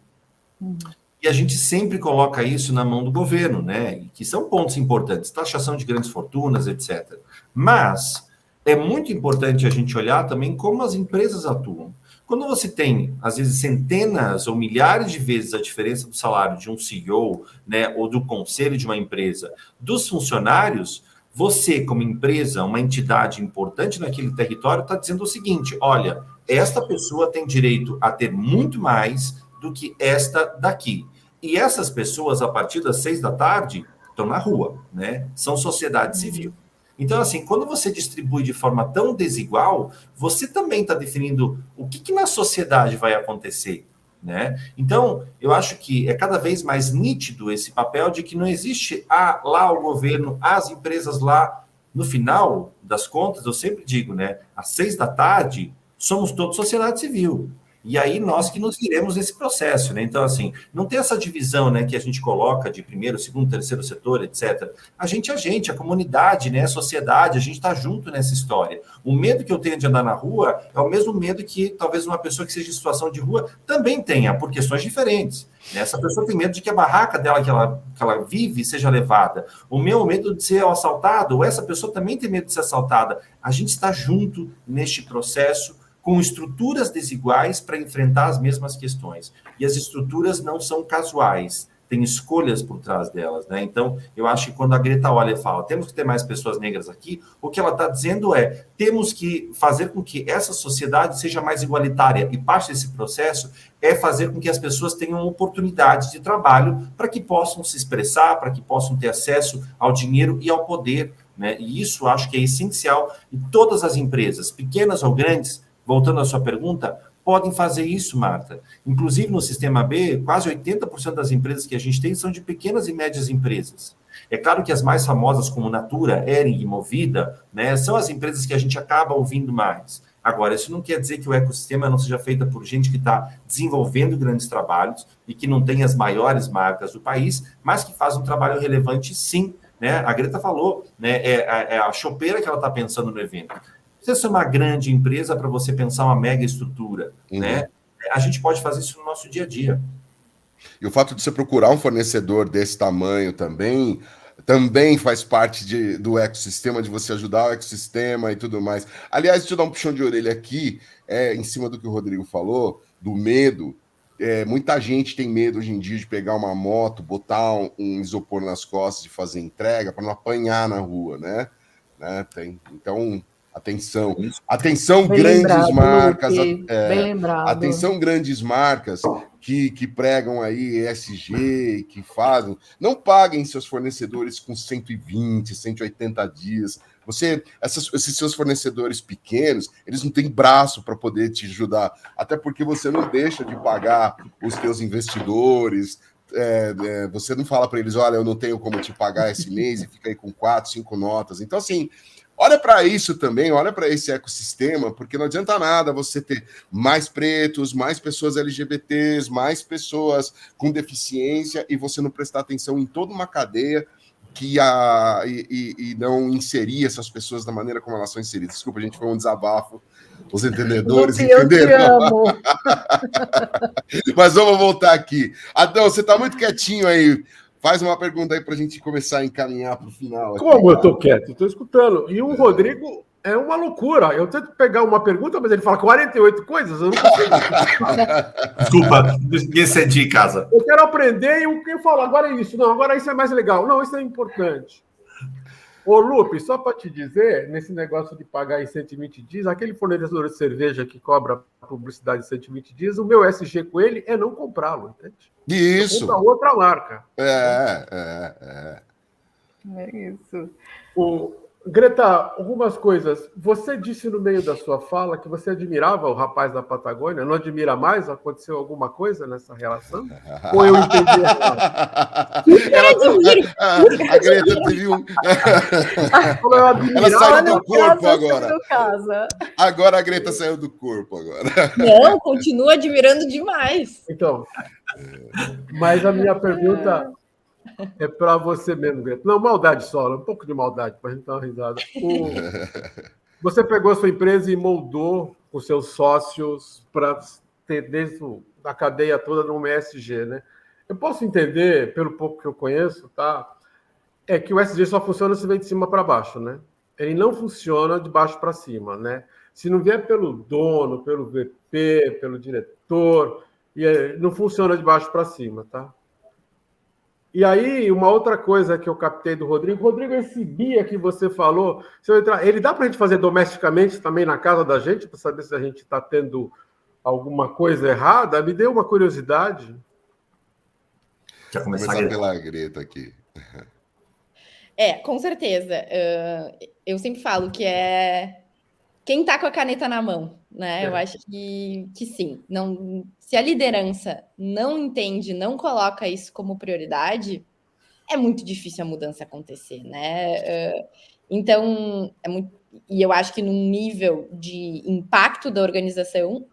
Speaker 5: E a gente sempre coloca isso na mão do governo, né? Que são pontos importantes, taxação de grandes fortunas, etc. Mas é muito importante a gente olhar também como as empresas atuam. Quando você tem, às vezes, centenas ou milhares de vezes a diferença do salário de um CEO, né, ou do conselho de uma empresa, dos funcionários, você, como empresa, uma entidade importante naquele território, está dizendo o seguinte, olha, esta pessoa tem direito a ter muito mais do que esta daqui. E essas pessoas, a partir das 6 da tarde, estão na rua, né? São sociedade civil. Então, assim, quando você distribui de forma tão desigual, você também está definindo o que na sociedade vai acontecer, né? Então, eu acho que é cada vez mais nítido esse papel de que não existe lá o governo, as empresas lá. No final das contas, eu sempre digo, né? Às 6 da tarde, somos todos sociedade civil. E aí nós que nos viremos nesse processo, né? Então, assim, não tem essa divisão, né, que a gente coloca de primeiro, segundo, terceiro setor, etc. A gente, a comunidade, né, a sociedade, a gente está junto nessa história. O medo que eu tenho de andar na rua é o mesmo medo que talvez uma pessoa que seja em situação de rua também tenha, por questões diferentes. Né? Essa pessoa tem medo de que a barraca dela, que ela vive, seja levada. O meu medo de ser assaltado, ou essa pessoa também tem medo de ser assaltada. A gente está junto neste processo, com estruturas desiguais para enfrentar as mesmas questões. E as estruturas não são casuais, tem escolhas por trás delas, né? Então, eu acho que quando a Greta olha e fala, temos que ter mais pessoas negras aqui, o que ela está dizendo é, temos que fazer com que essa sociedade seja mais igualitária, e parte desse processo é fazer com que as pessoas tenham oportunidades de trabalho para que possam se expressar, para que possam ter acesso ao dinheiro e ao poder, né? E isso acho que é essencial, e todas as empresas, pequenas ou grandes, voltando à sua pergunta, podem fazer isso, Marta. Inclusive, no Sistema B, quase 80% das empresas que a gente tem são de pequenas e médias empresas. É claro que as mais famosas, como Natura, Hering e Movida, né, são as empresas que a gente acaba ouvindo mais. Agora, isso não quer dizer que o ecossistema não seja feito por gente que está desenvolvendo grandes trabalhos e que não tem as maiores marcas do país, mas que faz um trabalho relevante, sim. Né? A Greta falou, né, é a chopeira que ela está pensando no evento. Precisa ser uma grande empresa para você pensar uma mega estrutura, né? A gente pode fazer isso no nosso dia a dia.
Speaker 1: E o fato de você procurar um fornecedor desse tamanho também faz parte do ecossistema, de você ajudar o ecossistema e tudo mais. Aliás, deixa eu dar um puxão de orelha aqui, em cima do que o Rodrigo falou, do medo. Muita gente tem medo hoje em dia de pegar uma moto, botar um isopor nas costas e fazer entrega para não apanhar na rua, né? Então... Atenção,
Speaker 2: bem
Speaker 1: grandes
Speaker 2: lembrado,
Speaker 1: marcas.
Speaker 2: Lupe, bem lembrado.
Speaker 1: Atenção, grandes marcas que pregam aí ESG, que fazem. Não paguem seus fornecedores com 120, 180 dias. Esses seus fornecedores pequenos, eles não têm braço para poder te ajudar. Até porque você não deixa de pagar os teus investidores. Você não fala para eles, olha, eu não tenho como te pagar esse mês, e fica aí com 4, 5 notas. Então, assim, olha para isso também, olha para esse ecossistema, porque não adianta nada você ter mais pretos, mais pessoas LGBTs, mais pessoas com deficiência e você não prestar atenção em toda uma cadeia e não inserir essas pessoas da maneira como elas são inseridas. Desculpa, a gente, foi um desabafo. Os entendedores
Speaker 2: Lupe,
Speaker 1: entenderam.
Speaker 2: Eu te amo.
Speaker 1: Mas vamos voltar aqui. Adão, você está muito quietinho aí. Faz uma pergunta aí para a gente começar a encaminhar para o final.
Speaker 3: Como eu estou quieto? Estou escutando. E o Rodrigo é uma loucura. Eu tento pegar uma pergunta, mas ele fala 48 coisas, eu não consigo.
Speaker 5: Desculpa, me excedi em casa.
Speaker 3: Eu quero aprender e eu falo, agora é isso. Não, agora isso é mais legal. Não, isso é importante. Ô, Lupe, só para te dizer, nesse negócio de pagar em 120 dias, aquele fornecedor de cerveja que cobra publicidade em 120 dias, o meu SG com ele é não comprá-lo, entende?
Speaker 1: Isso.
Speaker 3: Compra outra marca.
Speaker 1: É
Speaker 2: isso.
Speaker 3: Greta, algumas coisas. Você disse no meio da sua fala que você admirava o rapaz da Patagônia. Não admira mais? Aconteceu alguma coisa nessa relação? Ou eu entendi errado?
Speaker 1: A Greta teve um... Ela saiu do corpo agora. Agora a Greta saiu do corpo agora.
Speaker 4: Não, continua admirando demais.
Speaker 3: Então, mas a minha pergunta é para você mesmo, Greta. Não, maldade só, um pouco de maldade, para a gente dar uma risada. Você pegou a sua empresa e moldou os seus sócios para ter dentro da cadeia toda no ESG, né? Eu posso entender, pelo pouco que eu conheço, tá? É que o ESG só funciona se vem de cima para baixo, né? Ele não funciona de baixo para cima, né? Se não vier pelo dono, pelo VP, pelo diretor, não funciona de baixo para cima, tá? E aí, uma outra coisa que eu captei do Rodrigo, esse BIA que você falou, se eu entrar, ele dá para a gente fazer domesticamente também na casa da gente, para saber se a gente está tendo alguma coisa errada? Me deu uma curiosidade.
Speaker 1: Quer começar pela Greta aqui.
Speaker 4: Com certeza. Eu sempre falo que é quem está com a caneta na mão, né? Eu acho que sim. Não, se a liderança não entende, não coloca isso como prioridade, é muito difícil a mudança acontecer, né? Então, e eu acho que num nível de impacto da organização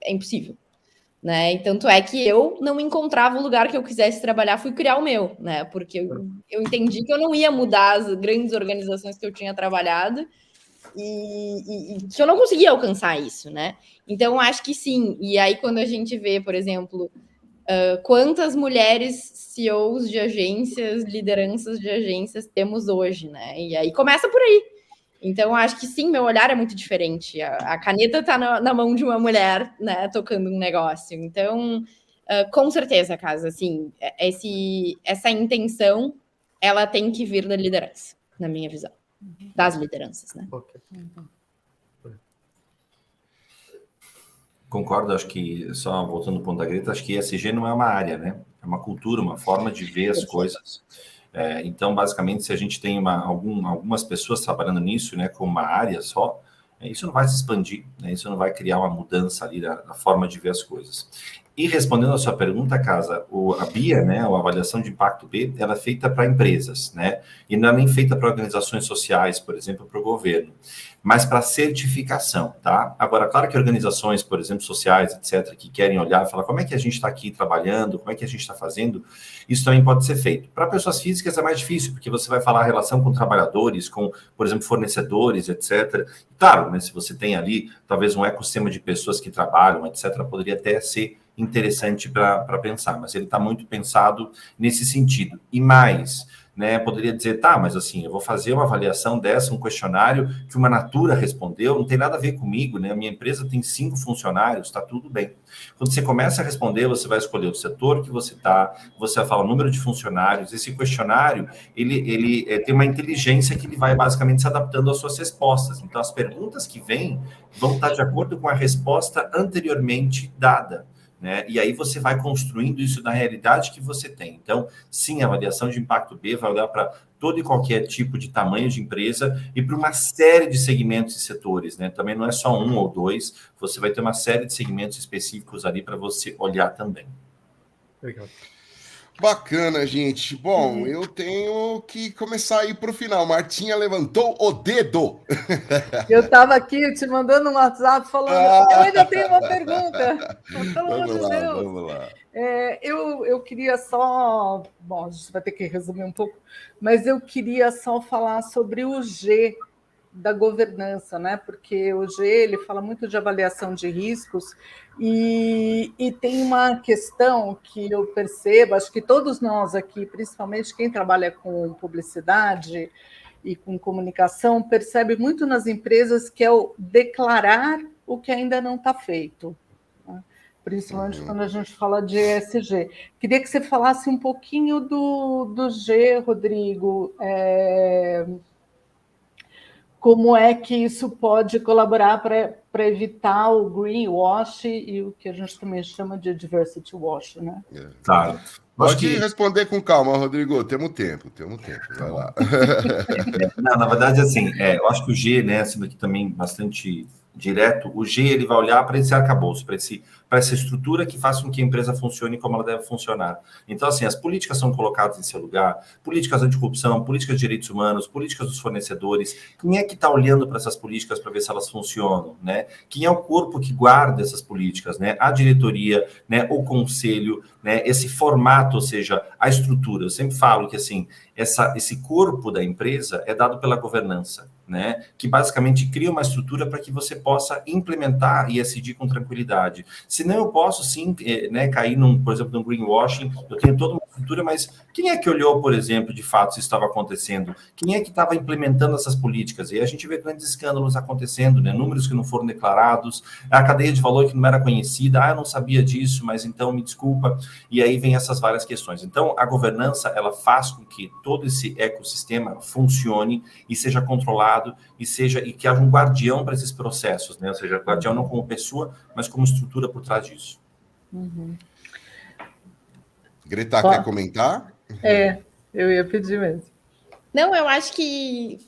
Speaker 4: é impossível. Né? E tanto é que eu não encontrava o lugar que eu quisesse trabalhar, fui criar o meu, né? Porque eu entendi que eu não ia mudar as grandes organizações que eu tinha trabalhado e que eu não conseguia alcançar isso, né? Então, acho que sim. E aí, quando a gente vê, por exemplo, quantas mulheres CEOs de agências, lideranças de agências temos hoje, né? E aí começa por aí. Então, acho que sim, meu olhar é muito diferente. A caneta está na mão de uma mulher, né, tocando um negócio. Então, com certeza, Casa, assim, essa intenção, ela tem que vir da liderança, na minha visão. Das lideranças, né?
Speaker 3: Okay.
Speaker 5: Concordo, acho que, só voltando ao ponto da Greta, acho que ESG não é uma área, né? É uma cultura, uma forma de ver as coisas. Então, basicamente, se a gente tem algumas pessoas trabalhando nisso, né, com uma área só, isso não vai se expandir, né? Isso não vai criar uma mudança ali na forma de ver as coisas. E respondendo a sua pergunta, Casa, a BIA, né, a avaliação de impacto B, ela é feita para empresas, né? E não é nem feita para organizações sociais, por exemplo, para o governo, mas para certificação, tá? Agora, claro que organizações, por exemplo, sociais, etc., que querem olhar e falar como é que a gente está aqui trabalhando, como é que a gente está fazendo, isso também pode ser feito. Para pessoas físicas é mais difícil, porque você vai falar a relação com trabalhadores, com, por exemplo, fornecedores, etc. Claro, né, se você tem ali, talvez um ecossistema de pessoas que trabalham, etc., poderia até ser interessante para pensar, mas ele está muito pensado nesse sentido. E mais, né, poderia dizer, tá, mas assim, eu vou fazer uma avaliação dessa, um questionário que uma Natura respondeu, não tem nada a ver comigo, né, a minha empresa tem 5 funcionários, está tudo bem. Quando você começa a responder, você vai escolher o setor que você está, você vai falar o número de funcionários, esse questionário, ele tem uma inteligência que ele vai basicamente se adaptando às suas respostas. Então, as perguntas que vêm vão estar de acordo com a resposta anteriormente dada. Né? E aí você vai construindo isso na realidade que você tem. Então, sim, a avaliação de impacto B vai olhar para todo e qualquer tipo de tamanho de empresa e para uma série de segmentos e setores. Né? Também não é só um ou dois, você vai ter uma série de segmentos específicos ali para você olhar também.
Speaker 3: Obrigado.
Speaker 1: Bacana, gente. Bom, eu tenho que começar a ir para o final. Martinha levantou o dedo.
Speaker 2: Eu estava aqui te mandando um WhatsApp falando, eu ainda tenho uma pergunta. Pelo amor de Deus.
Speaker 1: Vamos lá.
Speaker 2: Eu queria só... Bom, a gente vai ter que resumir um pouco, mas eu queria só falar sobre o G da governança, né? Porque o G ele fala muito de avaliação de riscos e tem uma questão que eu percebo, acho que todos nós aqui, principalmente quem trabalha com publicidade e com comunicação, percebe muito nas empresas que é o declarar o que ainda não está feito, né? Principalmente quando a gente fala de ESG. Queria que você falasse um pouquinho do G, Rodrigo, como é que isso pode colaborar para evitar o greenwash e o que a gente também chama de diversity wash, né?
Speaker 5: Claro.
Speaker 1: Pode responder com calma, Rodrigo. Temos tempo. Vai lá.
Speaker 5: Não, na verdade, assim, eu acho que o G, né, sendo aqui também bastante direto, o G ele vai olhar para esse arcabouço, para essa estrutura que faça com que a empresa funcione como ela deve funcionar. Então, assim, as políticas são colocadas em seu lugar, políticas anticorrupção, políticas de direitos humanos, políticas dos fornecedores. Quem é que está olhando para essas políticas para ver se elas funcionam, né? Quem é o corpo que guarda essas políticas, né? A diretoria, né? O conselho, né? Esse formato, ou seja, a estrutura. Eu sempre falo que, assim, esse corpo da empresa é dado pela governança, né? Que basicamente cria uma estrutura para que você possa implementar ESG com tranquilidade. Senão eu posso sim, né, cair por exemplo, num greenwashing. Eu tenho toda uma estrutura, mas quem é que olhou, por exemplo, de fato se estava acontecendo? Quem é que estava implementando essas políticas? E a gente vê grandes escândalos acontecendo, né? Números que não foram declarados, a cadeia de valor que não era conhecida, eu não sabia disso, mas então me desculpa. E aí vem essas várias questões. Então, a governança, ela faz com que todo esse ecossistema funcione e seja controlado e que haja um guardião para esses processos, né? Ou seja, guardião não como pessoa, mas como estrutura por trás disso.
Speaker 2: Uhum.
Speaker 1: Greta, quer comentar?
Speaker 2: Eu ia pedir mesmo.
Speaker 4: Não, eu acho que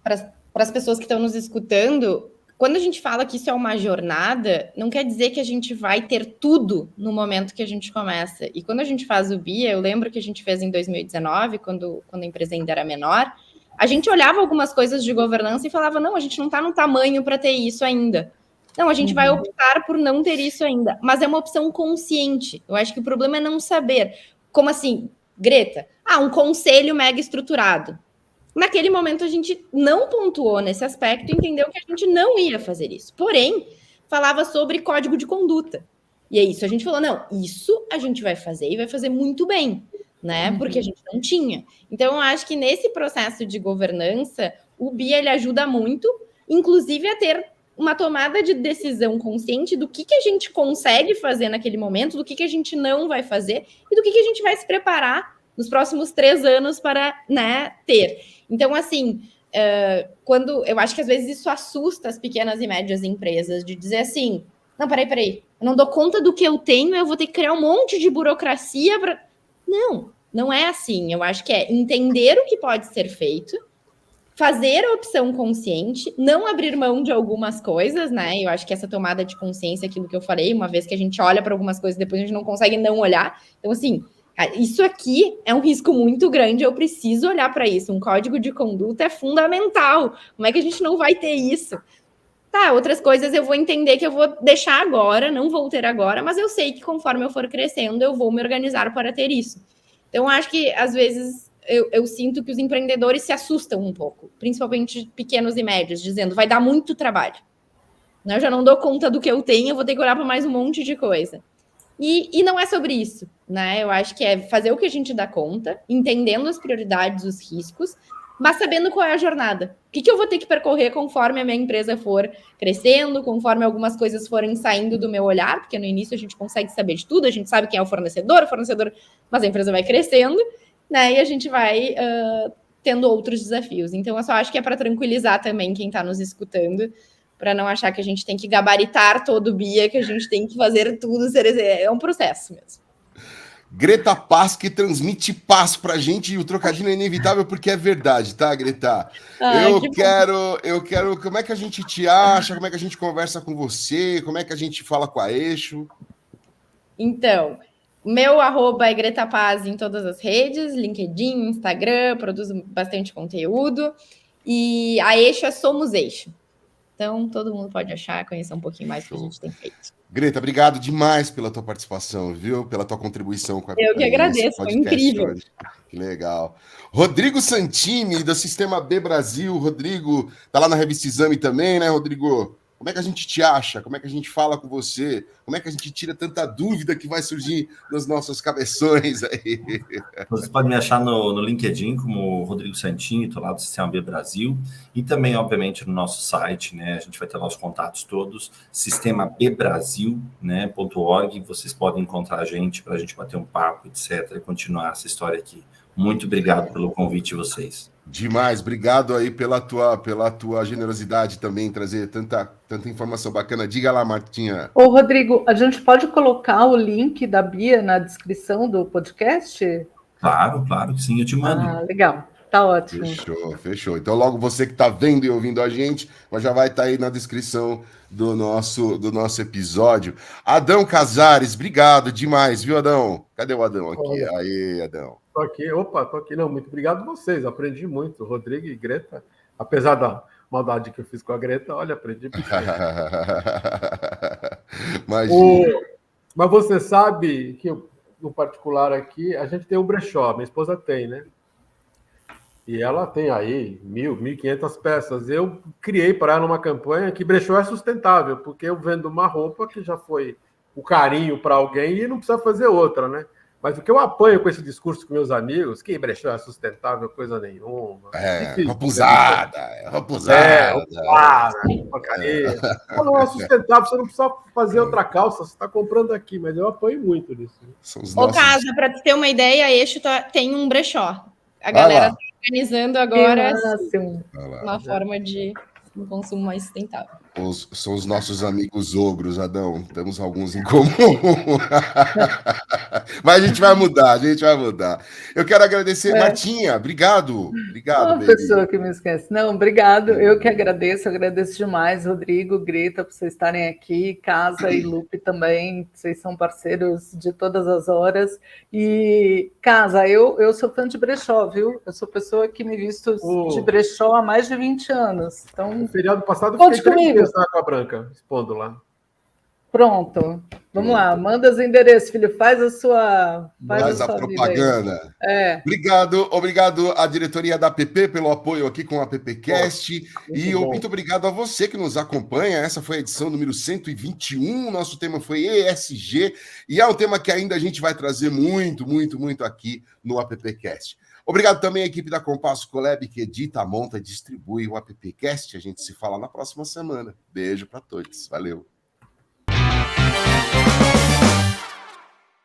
Speaker 4: para as pessoas que estão nos escutando, quando a gente fala que isso é uma jornada, não quer dizer que a gente vai ter tudo no momento que a gente começa. E quando a gente faz o BIA, eu lembro que a gente fez em 2019, quando a empresa ainda era menor, a gente olhava algumas coisas de governança e falava, não, a gente não está no tamanho para ter isso ainda. Não, a gente vai optar por não ter isso ainda, mas é uma opção consciente. Eu acho que o problema é não saber. Como assim, Greta? Um conselho mega estruturado. Naquele momento a gente não pontuou nesse aspecto, entendeu que a gente não ia fazer isso. Porém, falava sobre código de conduta. E é isso, a gente falou, não, isso a gente vai fazer e vai fazer muito bem, né? Porque a gente não tinha. Então, eu acho que nesse processo de governança, o BIA ele ajuda muito, inclusive a ter uma tomada de decisão consciente do que a gente consegue fazer naquele momento, do que a gente não vai fazer e do que a gente vai se preparar nos próximos 3 anos para, né, ter. Então, assim, quando eu acho que às vezes isso assusta as pequenas e médias empresas, de dizer assim, não, peraí, eu não dou conta do que eu tenho, eu vou ter que criar um monte de burocracia para... Não é assim. Eu acho que é entender o que pode ser feito, fazer a opção consciente, não abrir mão de algumas coisas, né? Eu acho que essa tomada de consciência, aquilo que eu falei, uma vez que a gente olha para algumas coisas, depois a gente não consegue não olhar. Então, assim, isso aqui é um risco muito grande, eu preciso olhar para isso. Um código de conduta é fundamental. Como é que a gente não vai ter isso? Tá, outras coisas eu vou entender que eu vou deixar agora, não vou ter agora, mas eu sei que conforme eu for crescendo, eu vou me organizar para ter isso. Então, acho que, às vezes, eu sinto que os empreendedores se assustam um pouco, principalmente pequenos e médios, dizendo, vai dar muito trabalho. Eu já não dou conta do que eu tenho, eu vou ter que olhar para mais um monte de coisa. E não é sobre isso, né? Eu acho que é fazer o que a gente dá conta, entendendo as prioridades, os riscos, mas sabendo qual é a jornada. O que eu vou ter que percorrer conforme a minha empresa for crescendo, conforme algumas coisas forem saindo do meu olhar, porque no início a gente consegue saber de tudo, a gente sabe quem é o fornecedor, mas a empresa vai crescendo, né? E a gente vai tendo outros desafios. Então, eu só acho que é para tranquilizar também quem está nos escutando, para não achar que a gente tem que gabaritar todo o BIA, que a gente tem que fazer tudo. É um processo mesmo.
Speaker 1: Greta Paz, que transmite paz pra gente, e o trocadilho é inevitável porque é verdade, tá, Greta? Eu quero, como é que a gente te acha, como é que a gente conversa com você, como é que a gente fala com a Eixo?
Speaker 4: Então, meu @ é Greta Paz em todas as redes, LinkedIn, Instagram, produzo bastante conteúdo, e a Eixo é Somos Eixo. Então, todo mundo pode achar, conhecer um pouquinho mais do que a gente tem feito.
Speaker 1: Greta, obrigado demais pela tua participação, viu? Pela tua contribuição com a
Speaker 4: Eu que agradeço, foi incrível.
Speaker 1: Hoje. Que legal. Rodrigo Santini, do Sistema B Brasil. Rodrigo, tá lá na Revista Exame também, né, Rodrigo? Como é que a gente te acha? Como é que a gente fala com você? Como é que a gente tira tanta dúvida que vai surgir nos nossos cabeções aí?
Speaker 5: Você pode me achar no LinkedIn como Rodrigo Santini, estou lá do Sistema B Brasil, e também, obviamente, no nosso site, né? A gente vai ter nossos contatos todos, sistemaBbrasil.org, né, .org. Vocês podem encontrar a gente para a gente bater um papo, etc., e continuar essa história aqui. Muito obrigado pelo convite de vocês.
Speaker 1: Demais, obrigado aí pela tua generosidade também, em trazer tanta informação bacana. Diga lá, Martinha.
Speaker 2: Ô, Rodrigo, a gente pode colocar o link da Bia na descrição do podcast?
Speaker 5: Claro que sim, eu te mando.
Speaker 2: Legal, tá ótimo.
Speaker 1: Fechou. Então, logo você que está vendo e ouvindo a gente, mas já vai estar aí na descrição do nosso episódio. Adão Casares, obrigado demais, viu, Adão? Cadê o Adão aqui? Aí, Adão.
Speaker 3: Tô aqui. Não, muito obrigado a vocês, aprendi muito. Rodrigo e Greta, apesar da maldade que eu fiz com a Greta, olha, aprendi bastante. Mas você sabe que, no particular aqui, a gente tem o brechó, minha esposa tem, né? E ela tem aí 1.500 peças. Eu criei para ela uma campanha que brechó é sustentável, porque eu vendo uma roupa que já foi o carinho para alguém e não precisa fazer outra, né? Mas o que eu apanho com esse discurso com meus amigos, que brechó é sustentável, coisa nenhuma.
Speaker 1: Roupuzada.
Speaker 3: Porcaria. Não é sustentável, você não precisa fazer outra calça, você está comprando aqui, mas eu apanho muito nisso.
Speaker 4: Casa, para ter uma ideia, a Eixo tem um brechó. A galera está organizando agora uma forma de um consumo mais sustentável.
Speaker 1: São os nossos amigos ogros, Adão. Temos alguns em comum. Mas a gente vai mudar. Eu quero agradecer, Martinha. Obrigado.
Speaker 2: Uma pessoa que me esquece. Não, obrigado. Eu que agradeço demais, Rodrigo, Greta, por vocês estarem aqui. Casa e Lupe também. Vocês são parceiros de todas as horas. E, Casa, eu sou fã de brechó, viu? Eu sou pessoa que me visto de brechó há mais de 20 anos. Então,
Speaker 3: no feriado passado,
Speaker 2: conte comigo.
Speaker 3: conversar com a Branca, respondo lá.
Speaker 2: Pronto. Vamos lá, manda os endereços, filho. Faz a sua
Speaker 1: propaganda. Obrigado à diretoria da APP pelo apoio aqui com o AppCast. E muito obrigado a você que nos acompanha. Essa foi a edição número 121. Nosso tema foi ESG. E é um tema que ainda a gente vai trazer muito aqui no AppCast. Obrigado também à equipe da Compasso Colab, que edita, monta e distribui o AppCast. A gente se fala na próxima semana. Beijo para todos. Valeu.